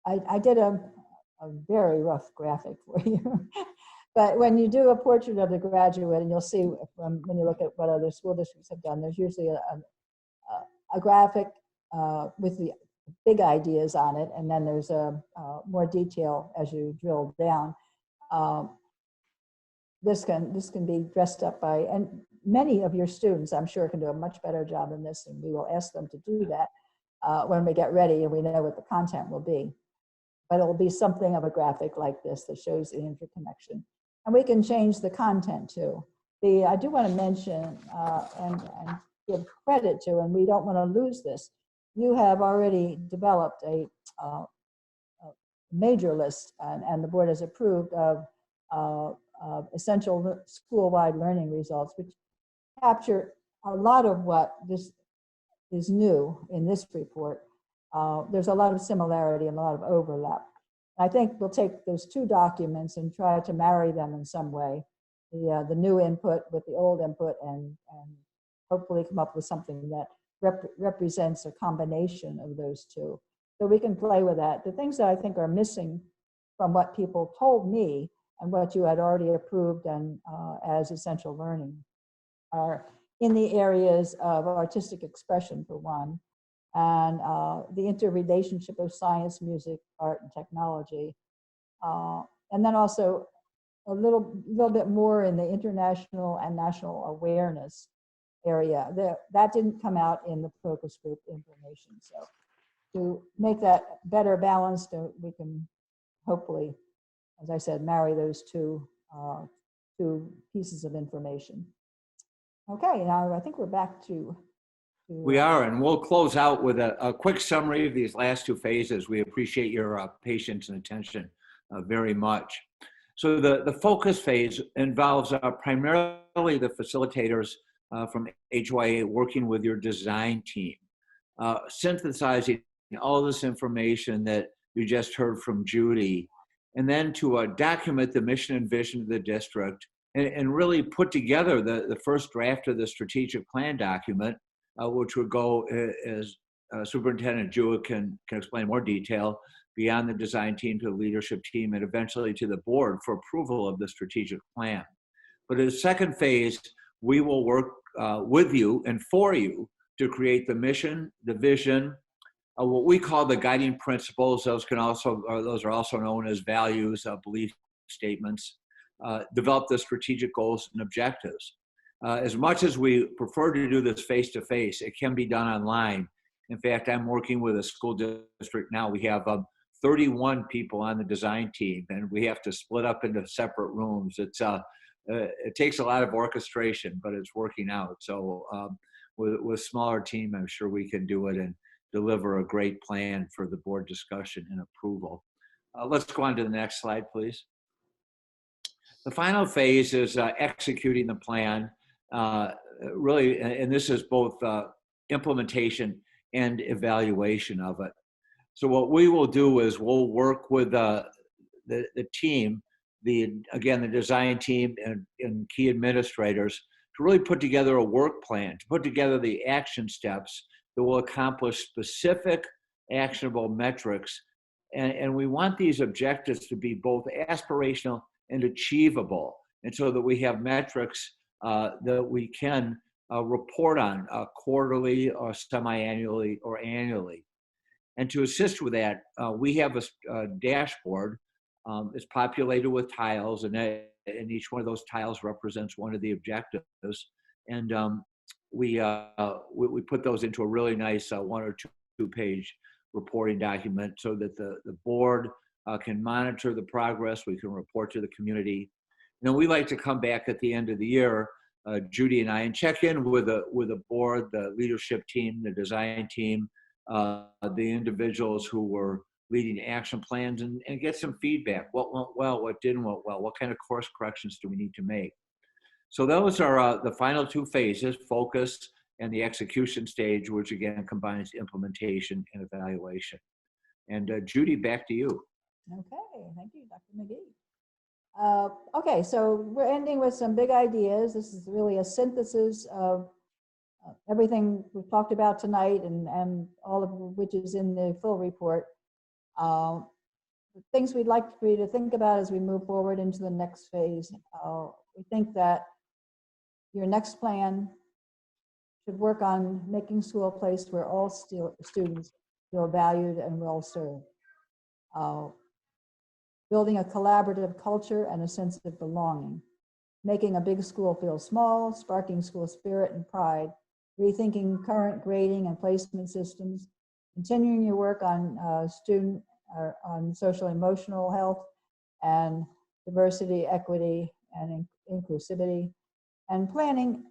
I did a very rough graphic for you. But when you do a portrait of the graduate, and you'll see when you look at what other school districts have done, there's usually a graphic with the big ideas on it, and then there's more detail as you drill down. This can be dressed up by, and many of your students, I'm sure, can do a much better job than this, and we will ask them to do that when we get ready and we know what the content will be. But it will be something of a graphic like this that shows the interconnection. And we can change the content too. I do want to mention and give credit to, and we don't want to lose this, you have already developed a major list, and the board has approved of essential school-wide learning results, which capture a lot of what this is new in this report. There's a lot of similarity and a lot of overlap. I think we'll take those two documents and try to marry them in some way, the new input with the old input, and hopefully come up with something that represents a combination of those two. So we can play with that. The things that I think are missing from what people told me and what you had already approved and as essential learning are in the areas of artistic expression, for one, and the interrelationship of science, music, art, and technology. And then also a little bit more in the international and national awareness area. That didn't come out in the focus group information. So to make that better balanced, we can hopefully, as I said, marry those two pieces of information. Okay, now I think we're back to We are, and we'll close out with a quick summary of these last two phases. We appreciate your patience and attention very much. So the focus phase involves primarily the facilitators from HYA working with your design team, synthesizing all this information that you just heard from Judy, and then to document the mission and vision of the district and really put together the first draft of the strategic plan document, which would go, as Superintendent Jewett can explain more detail, beyond the design team to the leadership team and eventually to the board for approval of the strategic plan. But in the second phase, we will work with you and for you to create the mission, the vision, what we call the guiding principles. Those are also known as values, belief statements. Develop the strategic goals and objectives. As much as we prefer to do this face-to-face, it can be done online. In fact, I'm working with a school district now. We have 31 people on the design team, and we have to split up into separate rooms. It takes a lot of orchestration, but it's working out. So with smaller team, I'm sure we can do it and deliver a great plan for the board discussion and approval. Let's go on to the next slide, please. The final phase is executing the plan. Really, and this is both implementation and evaluation of it. So what we will do is we'll work with the team, again, the design team and key administrators to really put together a work plan, to put together the action steps that will accomplish specific actionable metrics. And we want these objectives to be both aspirational and achievable, and so that we have metrics that we can report on quarterly or semi-annually or annually. And to assist with that, we have a dashboard. It's populated with tiles, and each one of those tiles represents one of the objectives. And we put those into a really nice 1 or 2 page reporting document so that the board can monitor the progress. We can report to the community. And then we like to come back at the end of the year, Judy and I, and check in with the board, the leadership team, the design team, the individuals who were leading action plans, and get some feedback. What went well, what didn't went well, what kind of course corrections do we need to make? So those are the final 2 phases, focus and the execution stage, which again combines implementation and evaluation. And Judy, back to you. Okay, thank you, Dr. McGee. Okay, so we're ending with some big ideas. This is really a synthesis of everything we've talked about tonight, and all of which is in the full report. The things we'd like for you to think about as we move forward into the next phase. We think that your next plan should work on making school a place where all students feel valued and well served. Building a collaborative culture and a sense of belonging, making a big school feel small, sparking school spirit and pride, rethinking current grading and placement systems, continuing your work on on social emotional health and diversity, equity, and inclusivity, and planning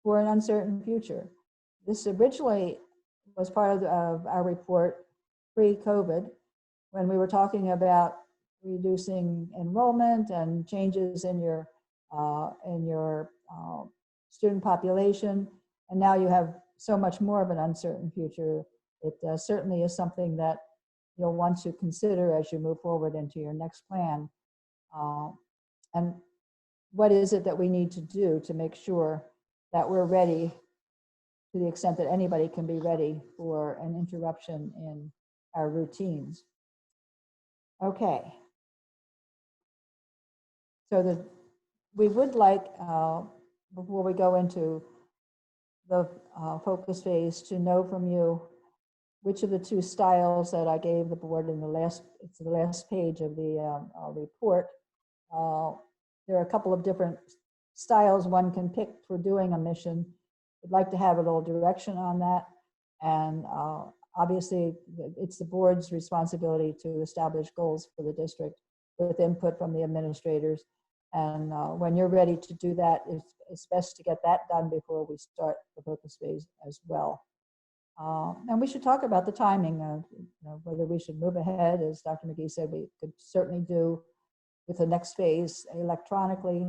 for an uncertain future. This originally was part of our report pre-COVID, when we were talking about reducing enrollment and changes in your student population, and now you have so much more of an uncertain future. It certainly is something that you'll want to consider as you move forward into your next plan. And what is it that we need to do to make sure that we're ready, to the extent that anybody can be ready for an interruption in our routines. Okay. So we would like, before we go into the focus phase, to know from you which of the two styles that I gave the board in the last page of the report. There are a couple of different styles one can pick for doing a mission. We'd like to have a little direction on that. And obviously, it's the board's responsibility to establish goals for the district with input from the administrators. And when you're ready to do that, it's best to get that done before we start the focus phase as well. And we should talk about the timing of whether we should move ahead. As Dr. McGee said, we could certainly do with the next phase electronically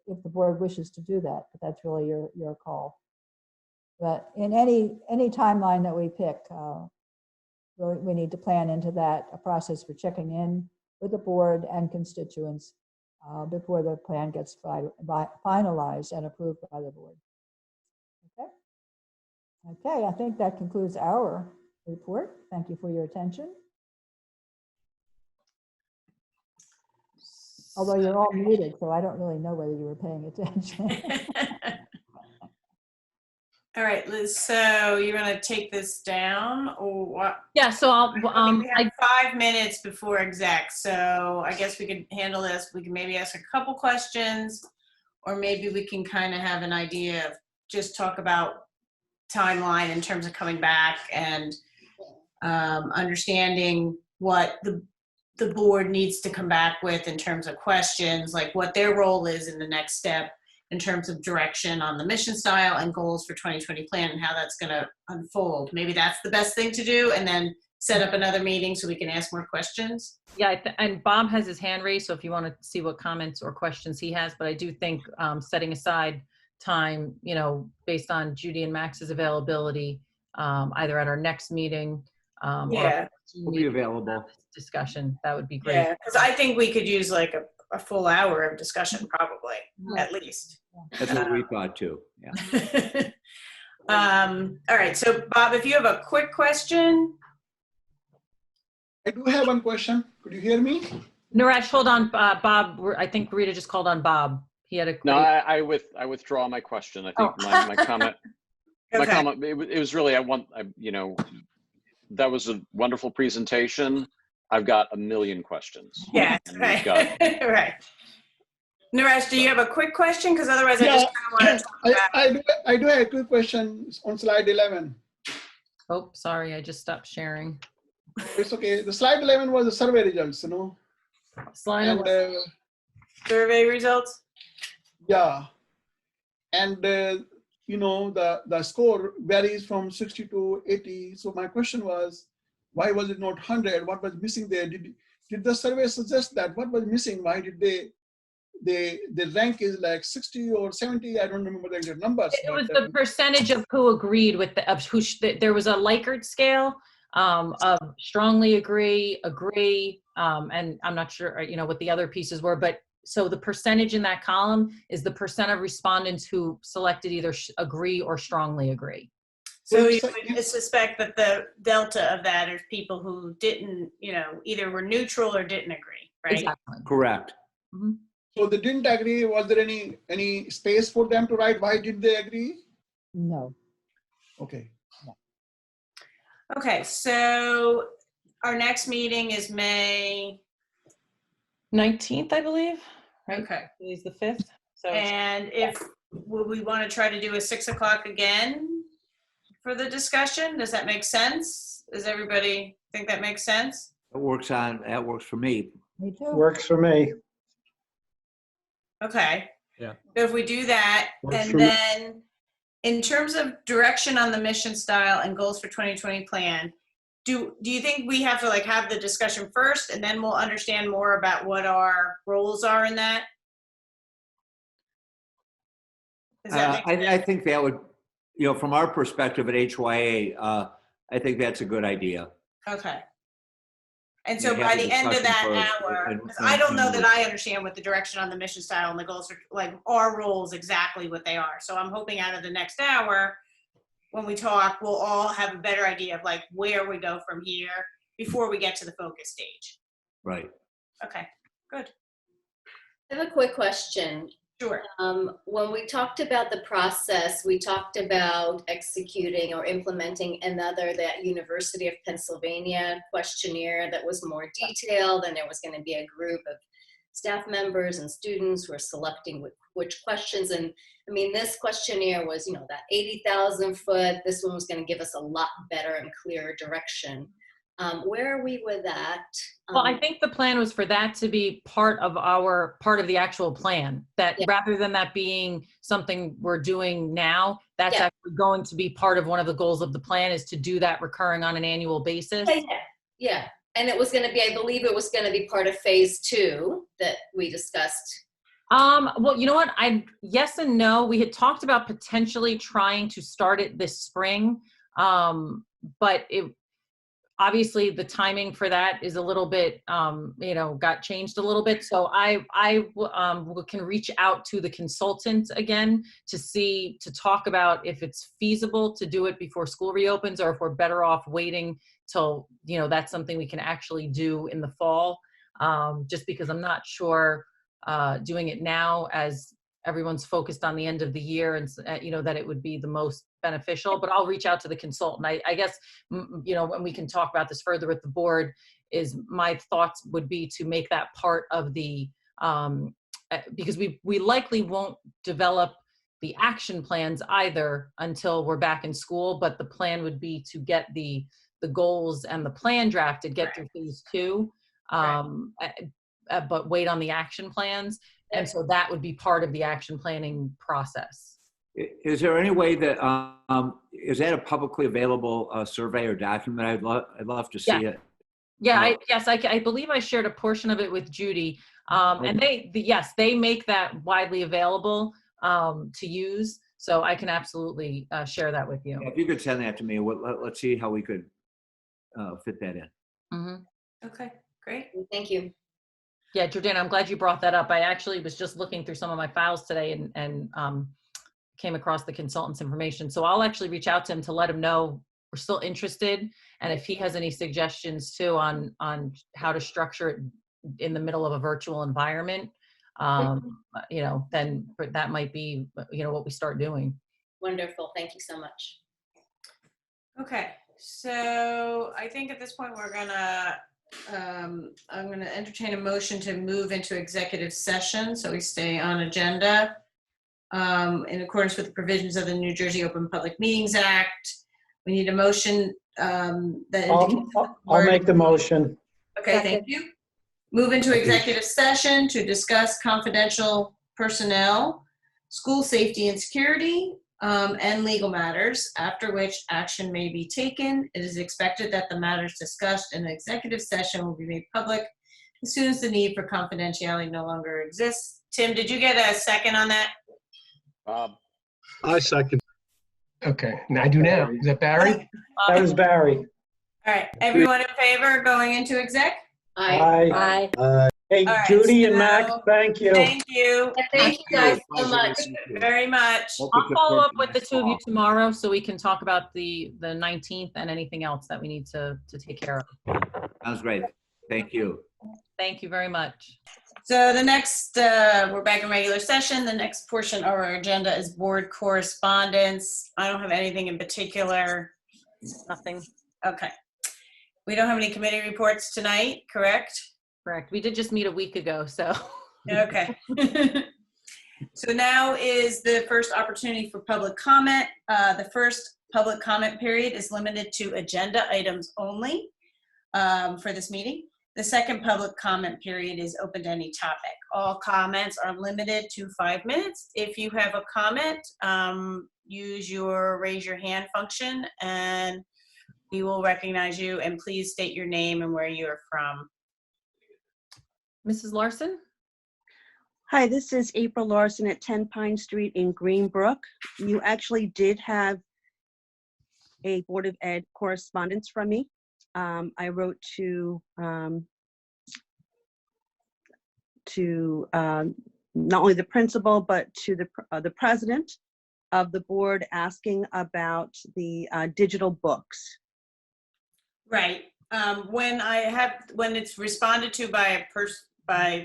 if the board wishes to do that, but that's really your call. But in any timeline that we pick, we need to plan into that a process for checking in with the board and constituents before the plan gets finalized and approved by the board. Okay. Okay, I think that concludes our report. Thank you for your attention. Although you're all muted, so I don't really know whether you were paying attention. All right, Liz, so you're going to take this down or what? Yeah, so I'll, We have 5 minutes before exec, so I guess we could handle this. We can maybe ask a couple questions, or maybe we can kind of have an idea of just talk about timeline in terms of coming back and understanding what the board needs to come back with in terms of questions, like what their role is in the next step in terms of direction on the mission style and goals for 2020 plan and how that's going to unfold. Maybe that's the best thing to do, and then set up another meeting so we can ask more questions. yeah, and Bob has his hand raised, so if you want to see what comments or questions he has, but I do think setting aside time, based on Judy and Max's availability, either at our next meeting Yeah, We'll be available. discussion, that would be great. yeah, because I think we could use like a full hour of discussion, probably, at least. That's what we thought too. Yeah. All right, so Bob, if you have a quick question. I do have one question. Could you hear me? Naresh, hold on, Bob. I think Rita just called on Bob. He had a No, I withdraw my question. I think my comment, Okay. it was really, that was a wonderful presentation. I've got a million questions. Yeah, And we've right. got- Right. Naresh, do you have a quick question? Because otherwise I just kind of want to talk about. I do have a quick question on slide 11. Oh, sorry, I just stopped sharing. It's okay. The slide 11 was the survey results, Slide And Survey results? yeah. And the score varies from 60 to 80. So my question was, why was it not 100? What was missing there? Did the survey suggest that? What was missing? Why did the rank is like 60 or 70? I don't remember the exact numbers. It was the percentage of who agreed with there was a Likert scale of strongly agree, and I'm not sure, what the other pieces were, but so the percentage in that column is the percent of respondents who selected either agree or strongly agree. So you would suspect that the delta of that is people who didn't, either were neutral or didn't agree, right? Exactly. Correct. Mm-hmm. So they didn't agree. Was there any space for them to write? Why did they agree? No. Okay. Okay, so our next meeting is May. 19th, I believe. Right? Okay. Today's the 5th. So And would we want to try to do a 6 o'clock again for the discussion? Does that make sense? Does everybody think that makes sense? That works for me. Me too. Works for me. Okay. Yeah. So if we do that, Works and for me. then in terms of direction on the mission style and goals for 2020 plan, do you think we have to like have the discussion first and then we'll understand more about what our roles are in that? Does that make sense? I think that would, from our perspective at HYA, I think that's a good idea. Okay. And so Yeah, by have the the end of discussion that first, hour, and- 'cause I don't know and- that I understand what the direction on the mission style and the goals are, like our roles exactly what they are. So I'm hoping out of the next hour, when we talk, we'll all have a better idea of like where we go from here before we get to the focus stage. Right. Okay, good. I have a quick question. Sure. When we talked about the process, we talked about executing or implementing that University of Pennsylvania questionnaire that was more detailed, and there was going to be a group of staff members and students who are selecting which questions. And I mean, this questionnaire was, that 80,000 foot. This one was going to give us a lot better and clearer direction. Where are we with that? Well, I think the plan was for that to be part of the actual plan, that rather than that being something we're doing now, that's actually going to be part of one of the goals of the plan, is to do that recurring on an annual basis. Yeah. And it was going to be, I believe it was going to be part of phase 2 that we discussed. Well, you know what? Yes and no. We had talked about potentially trying to start it this spring. But obviously the timing for that is a little bit, got changed a little bit. So I can reach out to the consultant again to talk about if it's feasible to do it before school reopens, or if we're better off waiting till, that's something we can actually do in the fall. Just because I'm not sure doing it now as everyone's focused on the end of the year, and that it would be the most beneficial. But I'll reach out to the consultant. I guess when we can talk about this further with the board, is my thoughts would be to make that part of the because we likely won't develop the action plans either until we're back in school. But the plan would be to get the goals and the plan drafted, get through phase 2, but wait on the action plans. And so that would be part of the action planning process. Is there any way that, is that a publicly available survey or document? I'd love to see it. Yeah, I believe I shared a portion of it with Judy. And they make that widely available to use. So I can absolutely share that with you. Yeah, if you could send that to me, let's see how we could fit that in. Mm-hmm. Okay, great. Thank you. Yeah, Jordana, I'm glad you brought that up. I actually was just looking through some of my files today and came across the consultant's information. So I'll actually reach out to him to let him know we're still interested. And if he has any suggestions too on how to structure it in the middle of a virtual environment, then that might be, what we start doing. Wonderful. Thank you so much. Okay, so I think at this point I'm gonna entertain a motion to move into executive session, so we stay on agenda. In accordance with the provisions of the New Jersey Open Public Meetings Act, we need a motion that indicates. I'll make the motion. Okay, thank you. Move into executive session to discuss confidential personnel, school safety and security, and legal matters, after which action may be taken. It is expected that the matters discussed in the executive session will be made public as soon as the need for confidentiality no longer exists. Tim, did you get a second on that? I second. Okay, now I do now. Is that Barry? That was Barry. All right, everyone in favor going into exec? Aye. Aye. Hey, All right, Judy and so- Mac, thank you. Thank you Thank you guys so much. very much. I'll follow up with the two of you tomorrow so we can talk about the 19th and anything else that we need to take care of. Sounds great. Thank you. Thank you very much. So the next, we're back in regular session. The next portion of our agenda is board correspondence. I don't have anything in particular. Nothing. Okay. We don't have any committee reports tonight, correct? Correct. We did just meet a week ago, so. Okay. So now is the first opportunity for public comment. The first public comment period is limited to agenda items only for this meeting. The second public comment period is open to any topic. All comments are limited to 5 minutes. If you have a comment, use your raise your hand function and We will recognize you, and please state your name and where you are from. Mrs. Larson? Hi, this is April Larson at 10 Pine Street in Greenbrook. You actually did have a Board of Ed correspondence from me. I wrote to not only the principal, but to the president of the board asking about the digital books. Right. When it's responded to by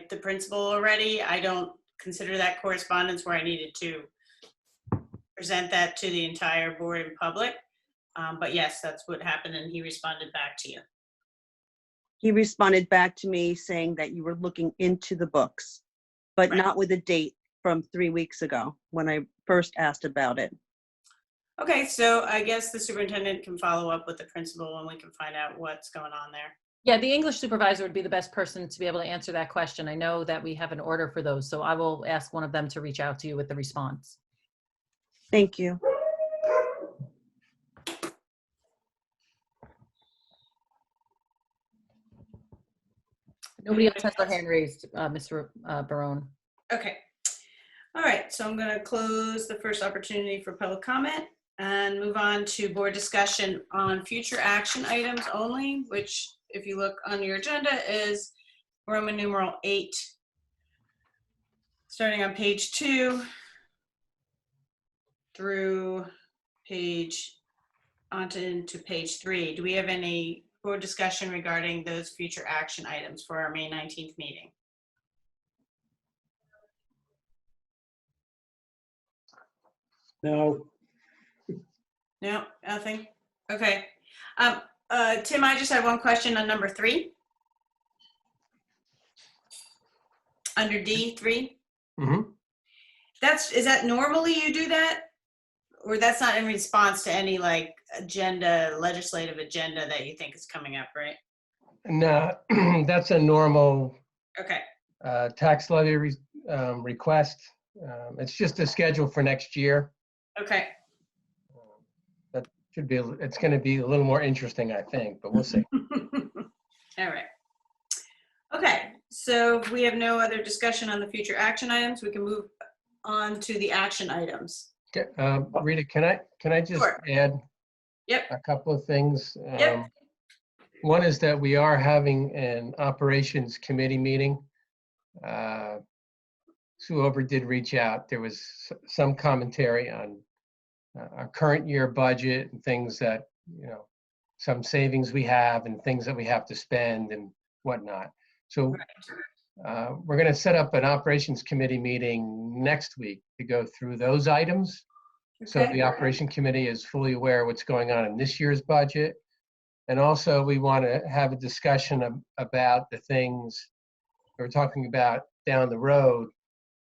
the principal already, I don't consider that correspondence where I needed to present that to the entire board and public. But yes, that's what happened, and he responded back to you. He responded back to me saying that you were looking into the books, but Right. not with a date from 3 weeks ago when I first asked about it. Okay, so I guess the superintendent can follow up with the principal and we can find out what's going on there. Yeah, the English supervisor would be the best person to be able to answer that question. I know that we have an order for those, so I will ask one of them to reach out to you with the response. Thank you. Nobody else has their hand raised, Mr. Barone. Okay. All right, so I'm going to close the first opportunity for public comment and move on to board discussion on future action items only, which if you look on your agenda is Roman numeral 8, starting on page 2 through onto page 3. Do we have any board discussion regarding those future action items for our May 19th meeting? No. No, nothing. Okay. Tim, I just have one question on number 3. Under D3. Mm-hmm. Is that normally you do that? Or that's not in response to any like legislative agenda that you think is coming up, right? No, that's a normal Okay. tax levy request. It's just a schedule for next year. Okay. That should be, it's going to be a little more interesting, I think, but we'll see. All right. Okay, so if we have no other discussion on the future action items, we can move on to the action items. Okay, Rita, can I just Sure. add Yep. a couple of things? Yep. One is that we are having an operations committee meeting. Sue Over did reach out. There was some commentary on our current year budget and things that, some savings we have and things that we have to spend and whatnot. So we're going to set up an operations committee meeting next week to go through those items. So Okay. the operation committee is fully aware of what's going on in this year's budget. And also we want to have a discussion about the things we're talking about down the road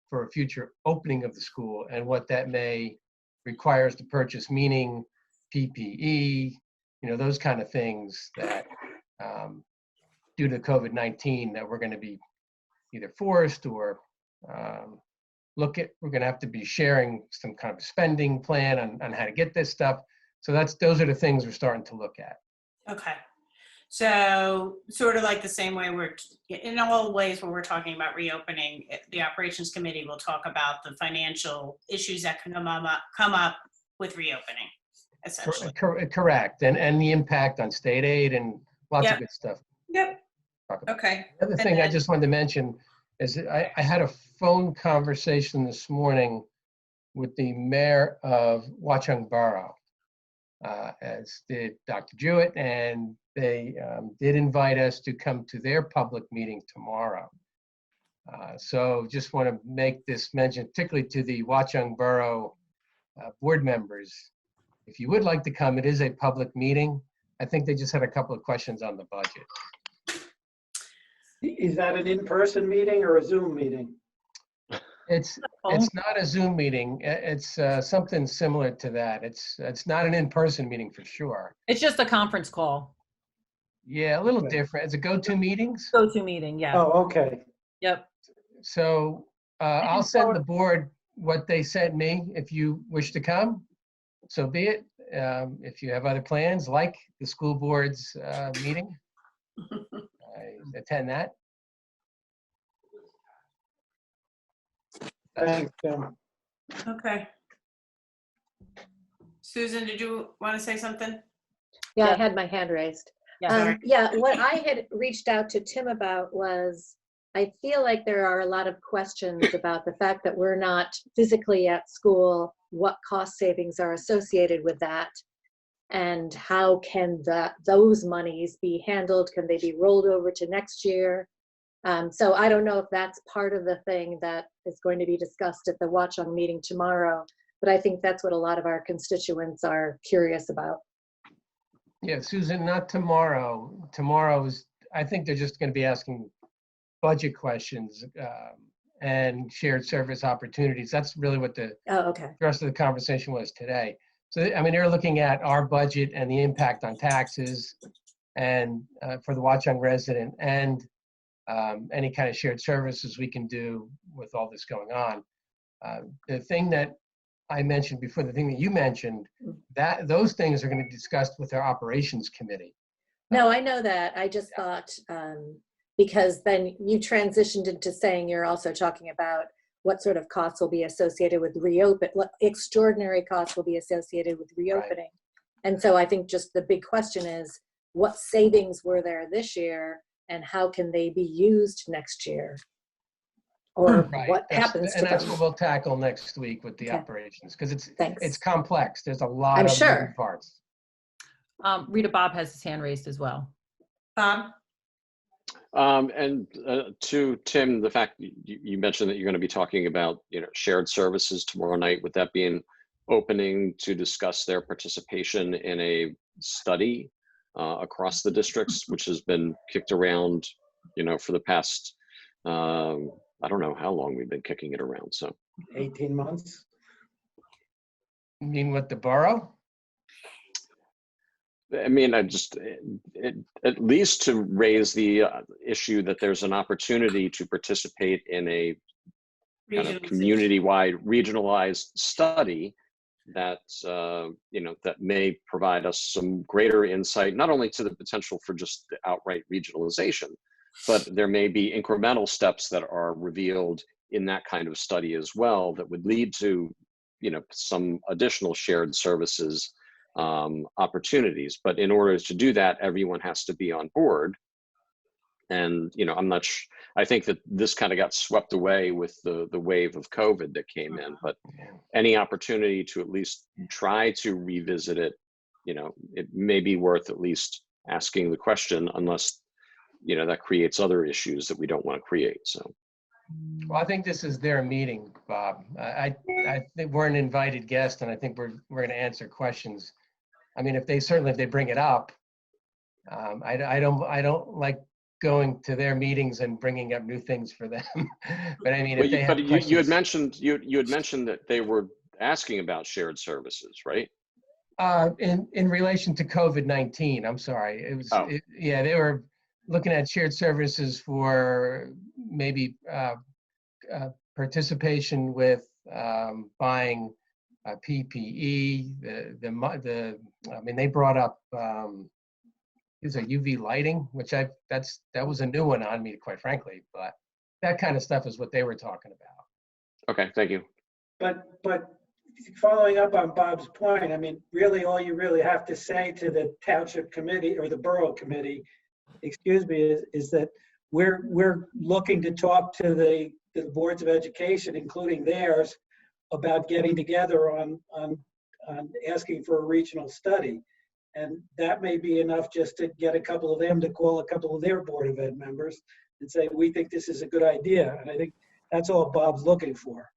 for a future opening of the school and what that may require us to purchase, meaning PPE, those kind of things that due to COVID-19 that we're going to be either forced or we're going to have to be sharing some kind of spending plan on how to get this stuff. So those are the things we're starting to look at. Okay. So sort of like the same way in all ways when we're talking about reopening, the operations committee will talk about the financial issues that can come up with reopening, essentially. Correct. And the impact on state aid and lots of good stuff. Yep. Okay. The other thing I just wanted to mention is that I had a phone conversation this morning with the mayor of Watchung Borough, as did Dr. Jewett, and they did invite us to come to their public meeting tomorrow. So just want to make this mention, particularly to the Watchung Borough board members. If you would like to come, it is a public meeting. I think they just had a couple of questions on the budget. Is that an in-person meeting or a Zoom meeting? It's not a Zoom meeting. It's something similar to that. It's not an in-person meeting for sure. It's just a conference call. Yeah, a little different. It's a go-to meetings. Go-to meeting, yeah. Oh, okay. Yep. So I'll send the board what they sent me. If you wish to come, so be it. if you have other plans, like the school board's meeting, attend that. Thanks, Tim. Okay. Susan, did you want to say something? Yeah, I had my hand raised. Sorry. Yeah, what I had reached out to Tim about was, I feel like there are a lot of questions about the fact that we're not physically at school, what cost savings are associated with that, and how can those monies be handled? Can they be rolled over to next year? So I don't know if that's part of the thing that is going to be discussed at the Watchung meeting tomorrow, but I think that's what a lot of our constituents are curious about. Yeah, Susan, not tomorrow. Tomorrow is, I think they're just going to be asking budget questions and shared service opportunities. That's really what the rest of the conversation was today. So, I mean, they're looking at our budget and the impact on taxes and for the Watchung resident and any kind of shared services we can do with all this going on. The thing that I mentioned before, the thing that you mentioned, that those things are going to be discussed with our operations committee. No, I know that. I just thought, because then you transitioned into saying you're also talking about what sort of costs will be associated with what extraordinary costs will be associated with reopening. Right. And so I think just the big question is, what savings were there this year and how can they be used next year? Or what happens to them? And that's what we'll tackle next week with the operations, because it's complex. There's a lot of moving parts. Rita, Bob has his hand raised as well. Bob? And to Tim, the fact you mentioned that you're going to be talking about, shared services tomorrow night, with that being opening to discuss their participation in a study across the districts, which has been kicked around, for the past, I don't know how long we've been kicking it around. So 18 months. You mean with the borough? I mean, at least to raise the issue that there's an opportunity to participate in a kind of community-wide regionalized study that, that may provide us some greater insight, not only to the potential for just the outright regionalization, but there may be incremental steps that are revealed in that kind of study as well that would lead to, some additional shared services opportunities. But in order to do that, everyone has to be on board. And, I think that this kind of got swept away with the wave of COVID that came in, but any opportunity to at least try to revisit it, it may be worth at least asking the question, unless that creates other issues that we don't want to create. So, well, I think this is their meeting, Bob. I think we're an invited guest, and I think we're going to answer questions. I mean, if they bring it up, I don't like going to their meetings and bringing up new things for them. But I mean, if they have questions, you had mentioned that they were asking about shared services, right? In relation to COVID-19, I'm sorry. It was they were looking at shared services for maybe participation with buying PPE. I mean, they brought up is a UV lighting, which that was a new one on me, quite frankly. But that kind of stuff is what they were talking about. Okay, thank you. But following up on Bob's point, I mean, really, all you really have to say to the township committee or the borough committee, excuse me, is that we're looking to talk to the boards of education, including theirs, about getting together on asking for a regional study. And that may be enough just to get a couple of them to call a couple of their Board of Ed members and say, we think this is a good idea. And I think that's all Bob's looking for.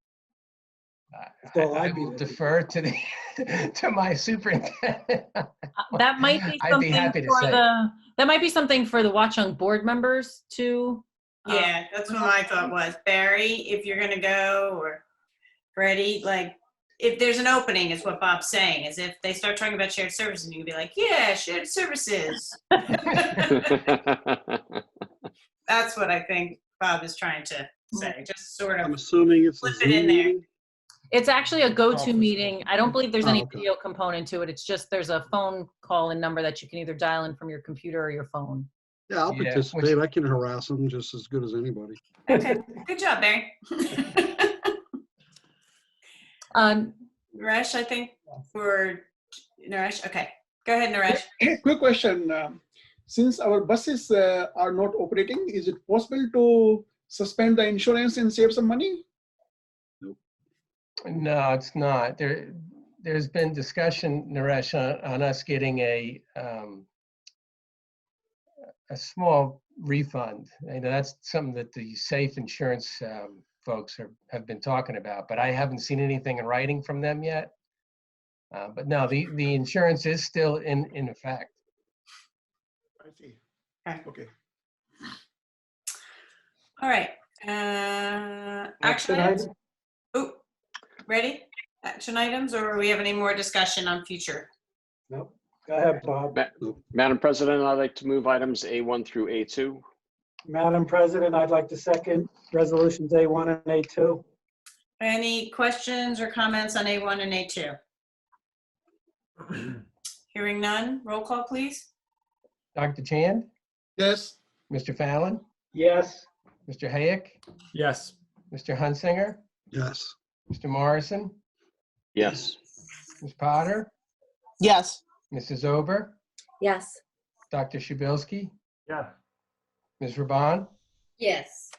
I will defer to my superintendent. That might be I'd be happy to say. That might be something for the Watchung board members to. Yeah, that's what my thought was. Barry, if you're going to go, or Freddie, like, if there's an opening, is what Bob's saying, is if they start talking about shared services, you can be like, yeah, shared services. That's what I think Bob is trying to say. Just sort of I'm assuming it's slip it in there. It's actually a go-to meeting. I don't believe there's any okay. video component to it. It's just there's a phone call and number that you can either dial in from your computer or your phone. Yeah, I'll Yeah, participate. I can harass them just as good as anybody. Okay, good job, Barry. Naresh, I think, for Naresh. Okay, go ahead, Naresh. Quick question. Since our buses are not operating, is it possible to suspend the insurance and save some money? No, it's not. There's been discussion, Naresh, on us getting a small refund. I know that's something that the safe insurance folks have been talking about, but I haven't seen anything in writing from them yet. But no, the insurance is still in effect. I see. Okay. All right. Action items. Oh, ready? Action items, or do we have any more discussion on future? Nope. Go ahead, Bob. Madam President, I'd like to move items A1 through A2. Madam President, I'd like to second resolutions A1 and A2. Any questions or comments on A1 and A2? Hearing none, roll call, please. Dr. Chand? Yes. Mr. Fallon? Yes. Mr. Hayek? Yes. Mr. Hunsinger? Yes. Mr. Morrison? Yes. Ms. Potter? Yes. Mrs. Ober? Yes. Dr. Shabilsky? Yeah. Ms. Raban? Yes.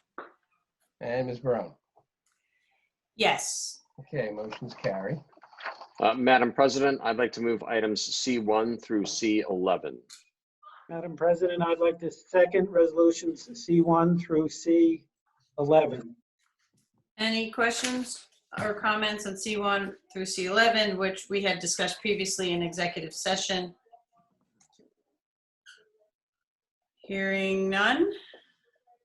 And Ms. Barone? Yes. Okay, motion's carry. Madam President, I'd like to move items C1 through C11. Madam President, I'd like to second resolutions C1 through C11. Any questions or comments on C1 through C11, which we had discussed previously in executive session? Hearing none.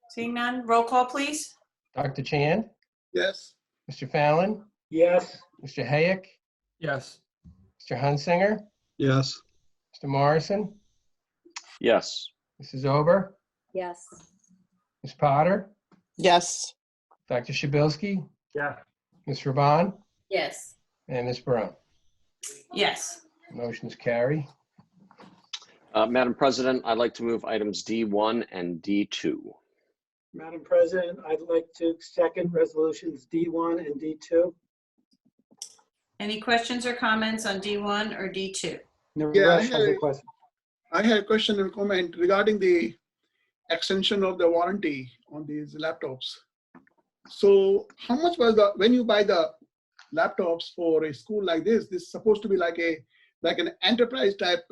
Seeing none, roll call, please. Dr. Chand? Yes. Mr. Fallon? Yes. Mr. Hayek? Yes. Mr. Hunsinger? Yes. Mr. Morrison? Yes. Mrs. Ober? Yes. Ms. Potter? Yes. Dr. Shabilsky? Yeah. Ms. Raban? Yes. And Ms. Barone? Yes. Motion's carry. Madam President, I'd like to move items D1 and D2. Madam President, I'd like to second resolutions D1 and D2. Any questions or comments on D1 or D2? Naresh has a question. I had a question and comment regarding the extension of the warranty on these laptops. So how much was when you buy the laptops for a school like this is supposed to be like an enterprise type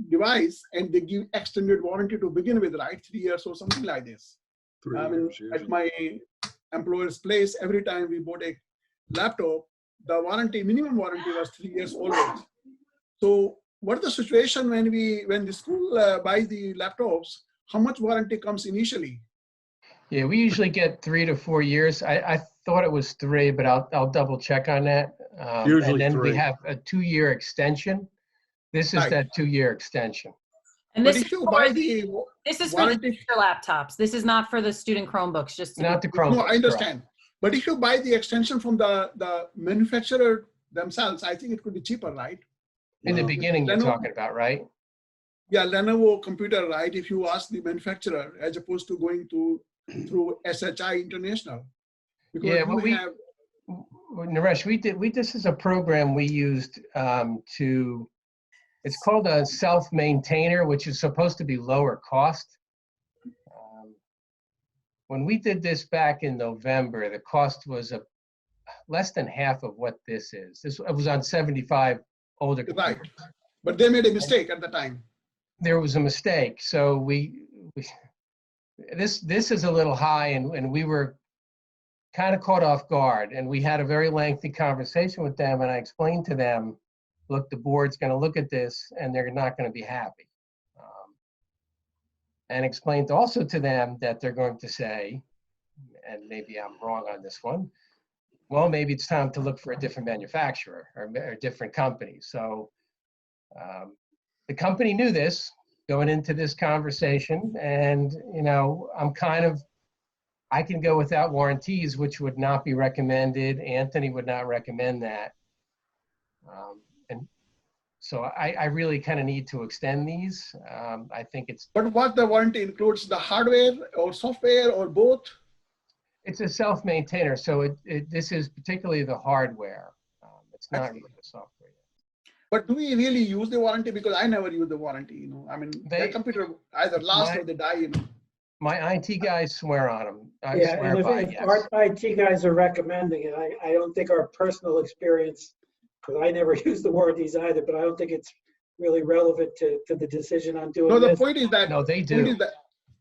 device, and they give extended warranty to begin with, right? 3 years or something like this. I mean, at my employer's place, every time we bought a laptop, the minimum warranty was 3 years always. So what's the situation when the school buys the laptops? How much warranty comes initially? Yeah, we usually get 3 to 4 years. I thought it was 3, but I'll double check on that. Usually and then 3. we have a 2-year extension. This is that 2-year extension. And But this if you buy the is for the warranty, teacher laptops. This is not for the student Chromebooks. Just to Not the be- Chromebooks. no, I understand. But if you buy the extension from the manufacturer themselves, I think it could be cheaper, right? In the beginning, you're Lenovo- talking about, right? Yeah, Lenovo computer, right? If you ask the manufacturer, as opposed to going through SHI International. Because Yeah, well, Naresh, this is a program we used it's called a self-maintainer, which is supposed to be lower cost. When we did this back in November, the cost was less than half of what this is. It was on 75 older computers. Right, but they made a mistake at the time. There was a mistake, so this is a little high, and we were kind of caught off guard, and we had a very lengthy conversation with them, and I explained to them, look, the board's going to look at this, and they're not going to be happy. And explained also to them that they're going to say, and maybe I'm wrong on this one, well, maybe it's time to look for a different manufacturer or a different company. So the company knew this going into this conversation, and I'm kind of I can go without warranties, which would not be recommended. Anthony would not recommend that. And so I really kind of need to extend these. I think But what the warranty includes, the hardware or software or both? it's a self-maintainer, so this is particularly the hardware. It's not really the software. But do we really use the warranty? Because I never use the warranty, you know. I mean, that computer either lasts or they die, you know. My IT guys swear on them. I Yeah, swear and by, if yes. our IT guys are recommending it, I don't think our personal experience, because I never use the warranties either, but I don't think it's really relevant to the decision on doing No, the this. point is that. No, they do.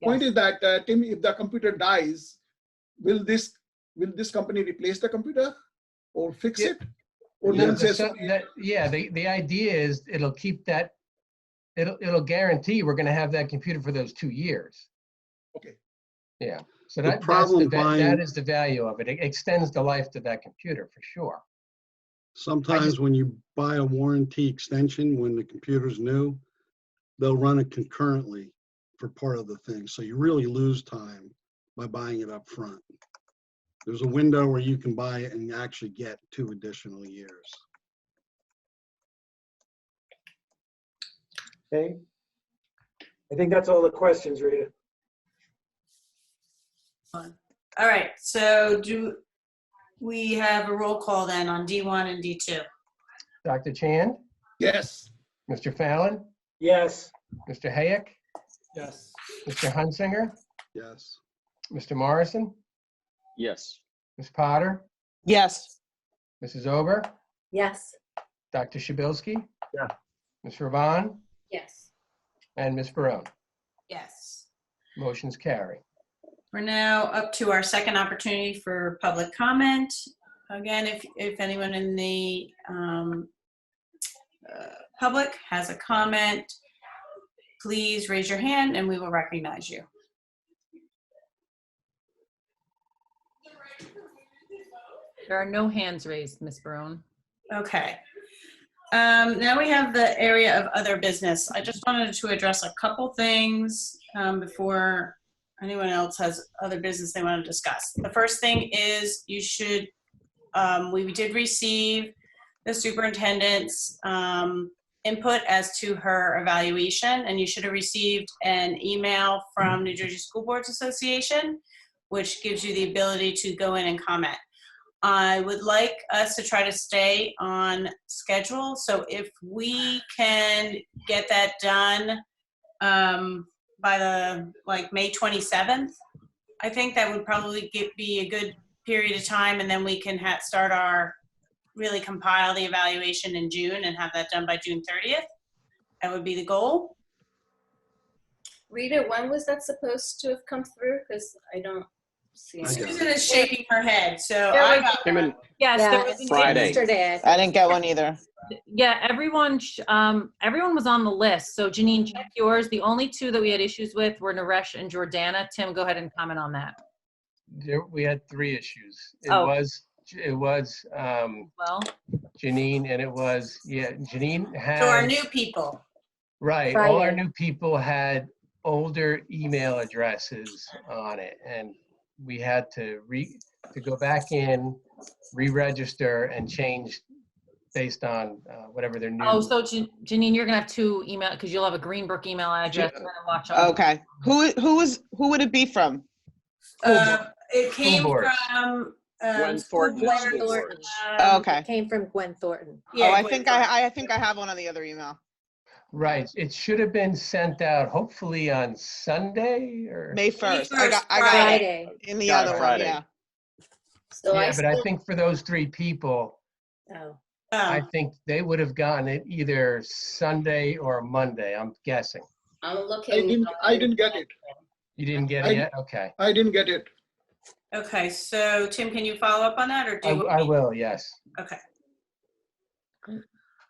Point is that, Tim, if the computer dies, will this company replace the computer or fix it? Or No, they'll say the idea is it'll keep that, it'll guarantee we're gonna have that computer for those 2 years. Okay. Yeah, so The that problem buying- is the value of it. It extends the life to that computer for sure. Sometimes when you buy a warranty extension, when the computer's new, they'll run it concurrently for part of the thing. So you really lose time by buying it up front. There's a window where you can buy it and actually get 2 additional years. Okay. I think that's all the questions, Rita. All right, so do we have a roll call then on D1 and D2? Dr. Chan, yes. Mr. Fallon, Yes. Mr. Hayek, Yes. Mr. Hunsinger, Yes. Mr. Morrison, Yes. Ms. Potter, Yes. Mrs. Ober, Yes. Dr. Shabilsky, Yeah. Ms. Ravan, Yes. and Ms. Barone. Yes. Motion's carry. We're now up to our second opportunity for public comment. Again, if anyone in the public has a comment, please raise your hand and we will recognize you. There are no hands raised, Ms. Barone. Okay. Now we have the area of other business. I just wanted to address a couple things before anyone else has other business they want to discuss. The first thing is you should, we did receive the superintendent's input as to her evaluation, and you should have received an email from New Jersey School Boards Association, which gives you the ability to go in and comment. I would like us to try to stay on schedule. So if we can get that done by the May 27th, I think that would probably be a good period of time, and then we can start our really compile the evaluation in June and have that done by June 30th. That would be the goal. Rita, when was that supposed to have come through? Because I don't see it. Susan is shaking her head, so There I was- got Came in Yes, Yeah, there was Friday. Yesterday. I didn't get one either. Yeah, everyone was on the list. So Janine, check yours. The only two that we had issues with were Naresh and Jordana. Tim, go ahead and comment on that. We had 3 issues. It Oh. was Well, Janine, and it was, Janine had. to our new people. Right, all our Friday. new people had older email addresses on it, and we had to go back in, re-register, and change based on whatever their new. oh, so Janine, you're gonna have 2 email, because you'll have a Greenbrook email address. and then watch on- Okay. Who would it be from? It came boards. from Gwen Thornton. Gwen School Thornton. Boards. Okay. Came from Gwen Thornton. Oh, I Gwen think Thornton. I think I have one on the other email. Right, it should have been sent out hopefully on Sunday or. May 1st. May 1st, I got Friday. it in the Got it other one. Friday. Yeah. So Yeah, but I think for those 3 people, Oh. I think they would have gotten it either Sunday or Monday, I'm guessing. I'm I looking. didn't get it. You didn't get it yet? Okay. I didn't get it. Okay, so Tim, can you follow up on that, or do you? I will, yes. Okay.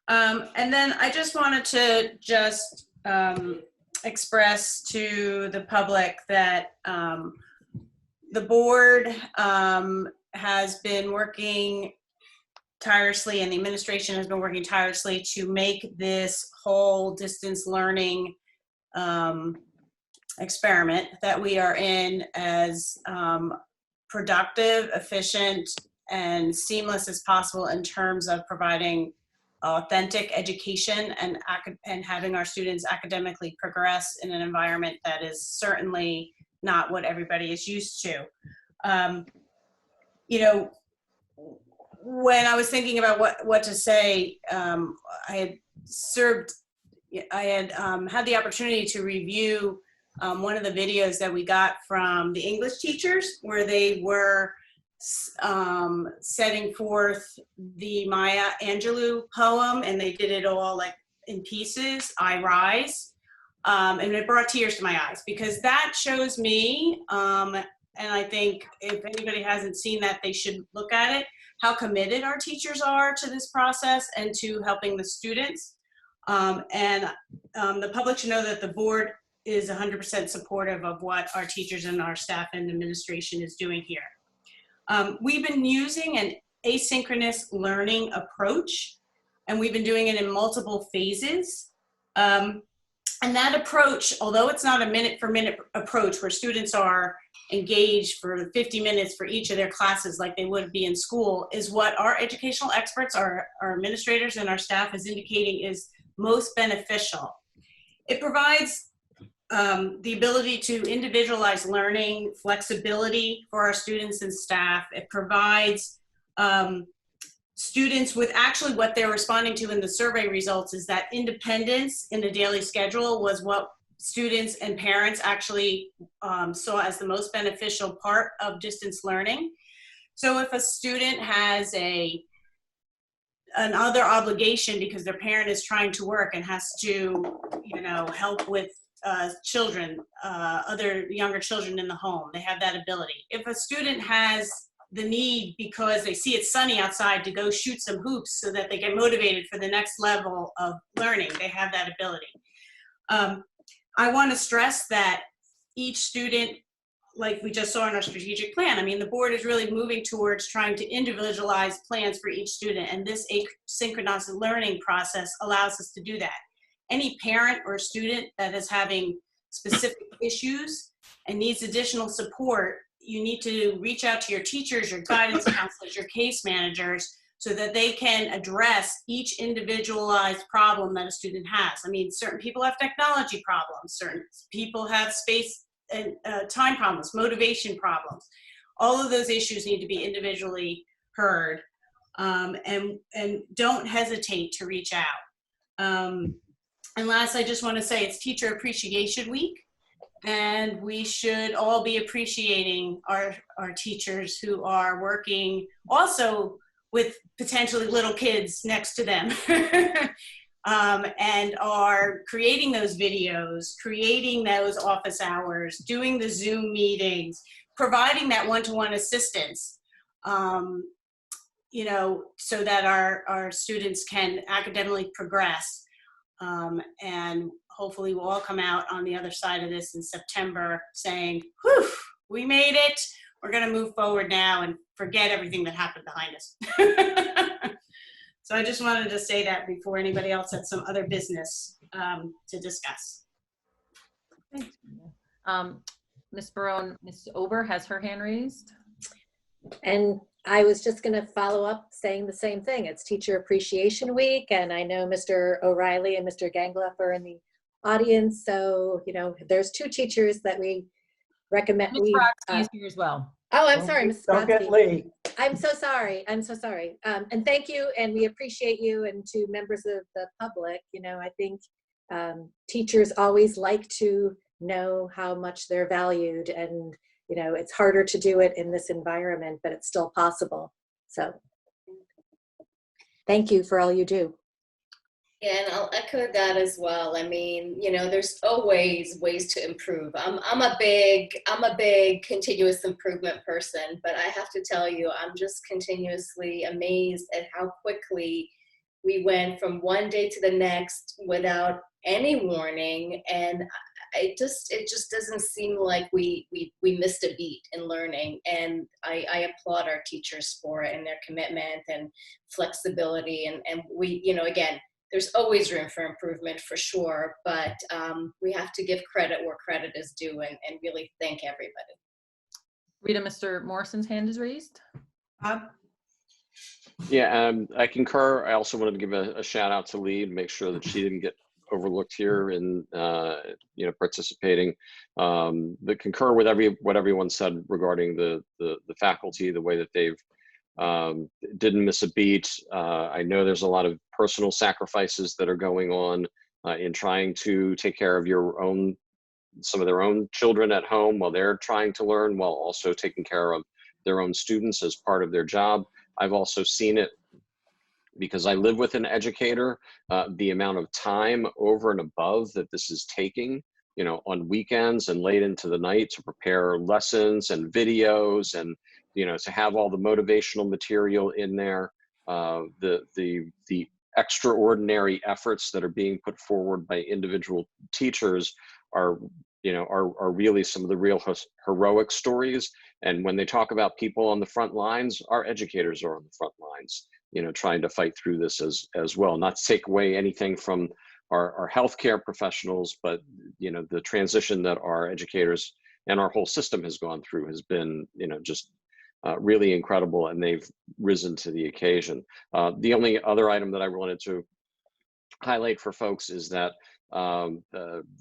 And then I just wanted to express to the public that the board has been working tirelessly, and the administration has been working tirelessly to make this whole distance learning experiment that we are in as productive, efficient, and seamless as possible in terms of providing authentic education and having our students academically progress in an environment that is certainly not what everybody is used to. You know, when I was thinking about what to say, I had had the opportunity to review one of the videos that we got from the English teachers, where they were setting forth the Maya Angelou poem, and they did it all like in pieces, I Rise. And it brought tears to my eyes, because that shows me, and I think if anybody hasn't seen that, they should look at it, how committed our teachers are to this process and to helping the students. The public should know that the board is 100% supportive of what our teachers and our staff and administration is doing here. We've been using an asynchronous learning approach, and we've been doing it in multiple phases. And that approach, although it's not a minute-for-minute approach where students are engaged for 50 minutes for each of their classes like they would be in school, is what our educational experts, our administrators and our staff is indicating is most beneficial. It provides the ability to individualize learning, flexibility for our students and staff. It provides students with actually what they're responding to in the survey results is that independence in the daily schedule was what students and parents actually saw as the most beneficial part of distance learning. So if a student has another obligation because their parent is trying to work and has to, you know, help with children, other younger children in the home, they have that ability. If a student has the need because they see it's sunny outside to go shoot some hoops so that they get motivated for the next level of learning, they have that ability. I want to stress that each student, like we just saw in our strategic plan, I mean, the board is really moving towards trying to individualize plans for each student, and this asynchronous learning process allows us to do that. Any parent or student that is having specific issues and needs additional support, you need to reach out to your teachers, your guidance counselors, your case managers, so that they can address each individualized problem that a student has. I mean, certain people have technology problems, certain people have space and time problems, motivation problems. All of those issues need to be individually heard, and don't hesitate to reach out. And last, I just want to say it's Teacher Appreciation Week, and we should all be appreciating our teachers who are working also with potentially little kids next to them and are creating those videos, creating those office hours, doing the Zoom meetings, providing that one-to-one assistance, you know, so that our students can academically progress. And hopefully we'll all come out on the other side of this in September saying, whew, we made it. We're going to move forward now and forget everything that happened behind us. So I just wanted to say that before anybody else had some other business to discuss. Thanks. Ms. Barone, Ms. Ober has her hand raised. And I was just going to follow up saying the same thing. It's Teacher Appreciation Week, and I know Mr. O'Reilly and Mr. Gangloff are in the audience. So, you know, there's two teachers that we recommend. Ms. Brodsky is here as well. Oh, I'm sorry, Ms. Don't get Brodsky. Lee. I'm so sorry. I'm so sorry. And thank you, and we appreciate you, and to members of the public. You know, I think teachers always like to know how much they're valued, and you know, it's harder to do it in this environment, but it's still possible. So thank you for all you do. Yeah, and I'll echo that as well. I mean, you know, there's always ways to improve. I'm a big continuous improvement person, but I have to tell you, I'm just continuously amazed at how quickly we went from one day to the next without any warning, and it just doesn't seem like we missed a beat in learning. And I applaud our teachers for it and their commitment and flexibility. And we, you know, again, there's always room for improvement for sure, but we have to give credit where credit is due and really thank everybody. Rita, Mr. Morrison's hand is raised. Bob? Yeah, I concur. I also wanted to give a shout out to Lee to make sure that she didn't get overlooked here in participating. But concur with what everyone said regarding the faculty, the way that they've didn't miss a beat. I know there's a lot of personal sacrifices that are going on in trying to take care of some of their own children at home while they're trying to learn, while also taking care of their own students as part of their job. I've also seen it because I live with an educator, the amount of time over and above that this is taking, on weekends and late into the night to prepare lessons and videos and, to have all the motivational material in there, the extraordinary efforts that are being put forward by individual teachers are really some of the real heroic stories. And when they talk about people on the front lines, our educators are on the front lines, trying to fight through this as well. Not to take away anything from our healthcare professionals, but the transition that our educators and our whole system has gone through has been, just really incredible, and they've risen to the occasion. The only other item that I wanted to highlight for folks is that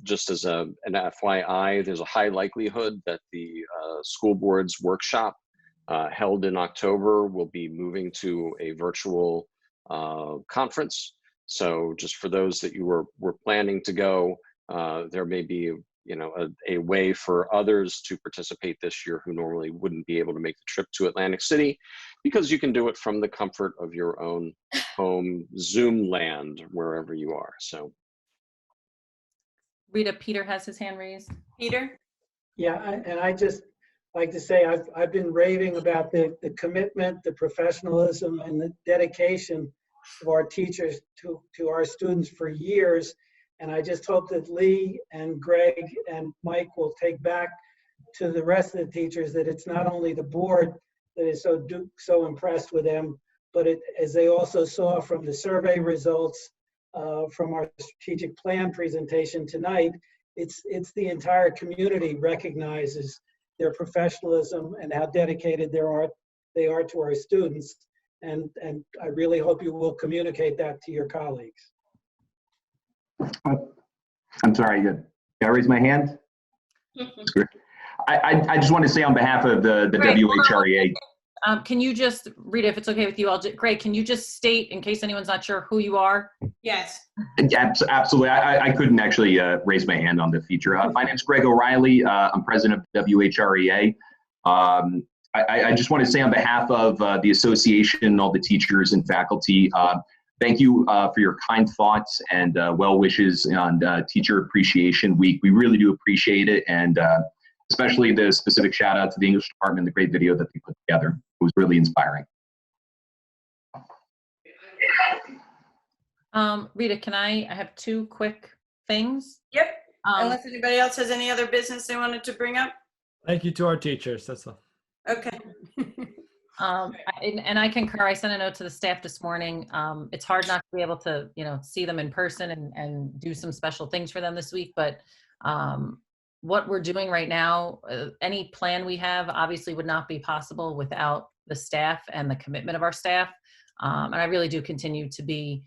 just as an FYI, there's a high likelihood that the school board's workshop held in October will be moving to a virtual conference. So just for those that you were planning to go, there may be a way for others to participate this year who normally wouldn't be able to make the trip to Atlantic City, because you can do it from the comfort of your own home Zoom land, wherever you are. So Rita, Peter has his hand raised. Peter? Yeah, and I just like to say I've been raving about the commitment, the professionalism, and the dedication of our teachers to our students for years. And I just hope that Lee and Greg and Mike will take back to the rest of the teachers that it's not only the board that is so impressed with them, but as they also saw from the survey results, from our strategic plan presentation tonight, it's the entire community recognizes their professionalism and how dedicated they are to our students. And I really hope you will communicate that to your colleagues. I'm sorry, did I raise my hand? I just want to say on behalf of the WHREA. Can you just, Rita, if it's okay with you, Greg, can you just state, in case anyone's not sure who you are? Yes. Absolutely. I couldn't actually raise my hand on the feature. My name is Greg O'Reilly. I'm president of WHREA. I just want to say on behalf of the association, all the teachers and faculty, thank you for your kind thoughts and well wishes on Teacher Appreciation Week. We really do appreciate it, and especially the specific shout out to the English department, the great video that they put together. It was really inspiring. Rita, I have two quick things. Yep. Unless anybody else has any other business they wanted to bring up. Thank you to our teachers, that's all. Okay. And I concur. I sent a note to the staff this morning. It's hard not to be able to, see them in person and do some special things for them this week. But what we're doing right now, any plan we have obviously would not be possible without the staff and the commitment of our staff. And I really do continue to be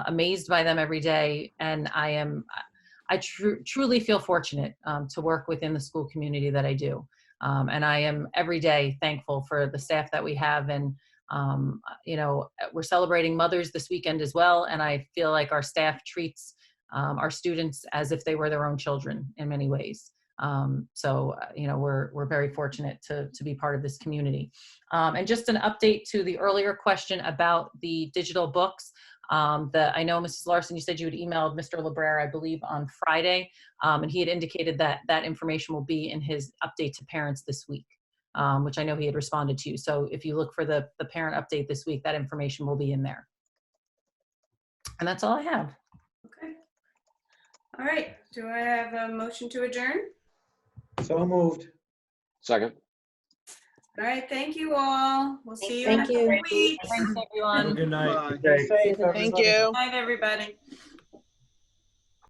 amazed by them every day. And I truly feel fortunate to work within the school community that I do. And I am every day thankful for the staff that we have. And, we're celebrating Mothers this weekend as well. And I feel like our staff treats our students as if they were their own children in many ways. We're very fortunate to be part of this community. And just an update to the earlier question about the digital books. I know, Mrs. Larson, you said you had emailed Mr. LeBrere, I believe, on Friday, and he had indicated that information will be in his update to parents this week, which I know he had responded to you. So if you look for the parent update this week, that information will be in there. And that's all I have. Okay. All right. Do I have a motion to adjourn? So moved. Second. All right. Thank you all. We'll see you Thank in a you. couple weeks. Thanks, everyone. Good night. Bye. Stay safe, Thank everybody. you. Good night, everybody.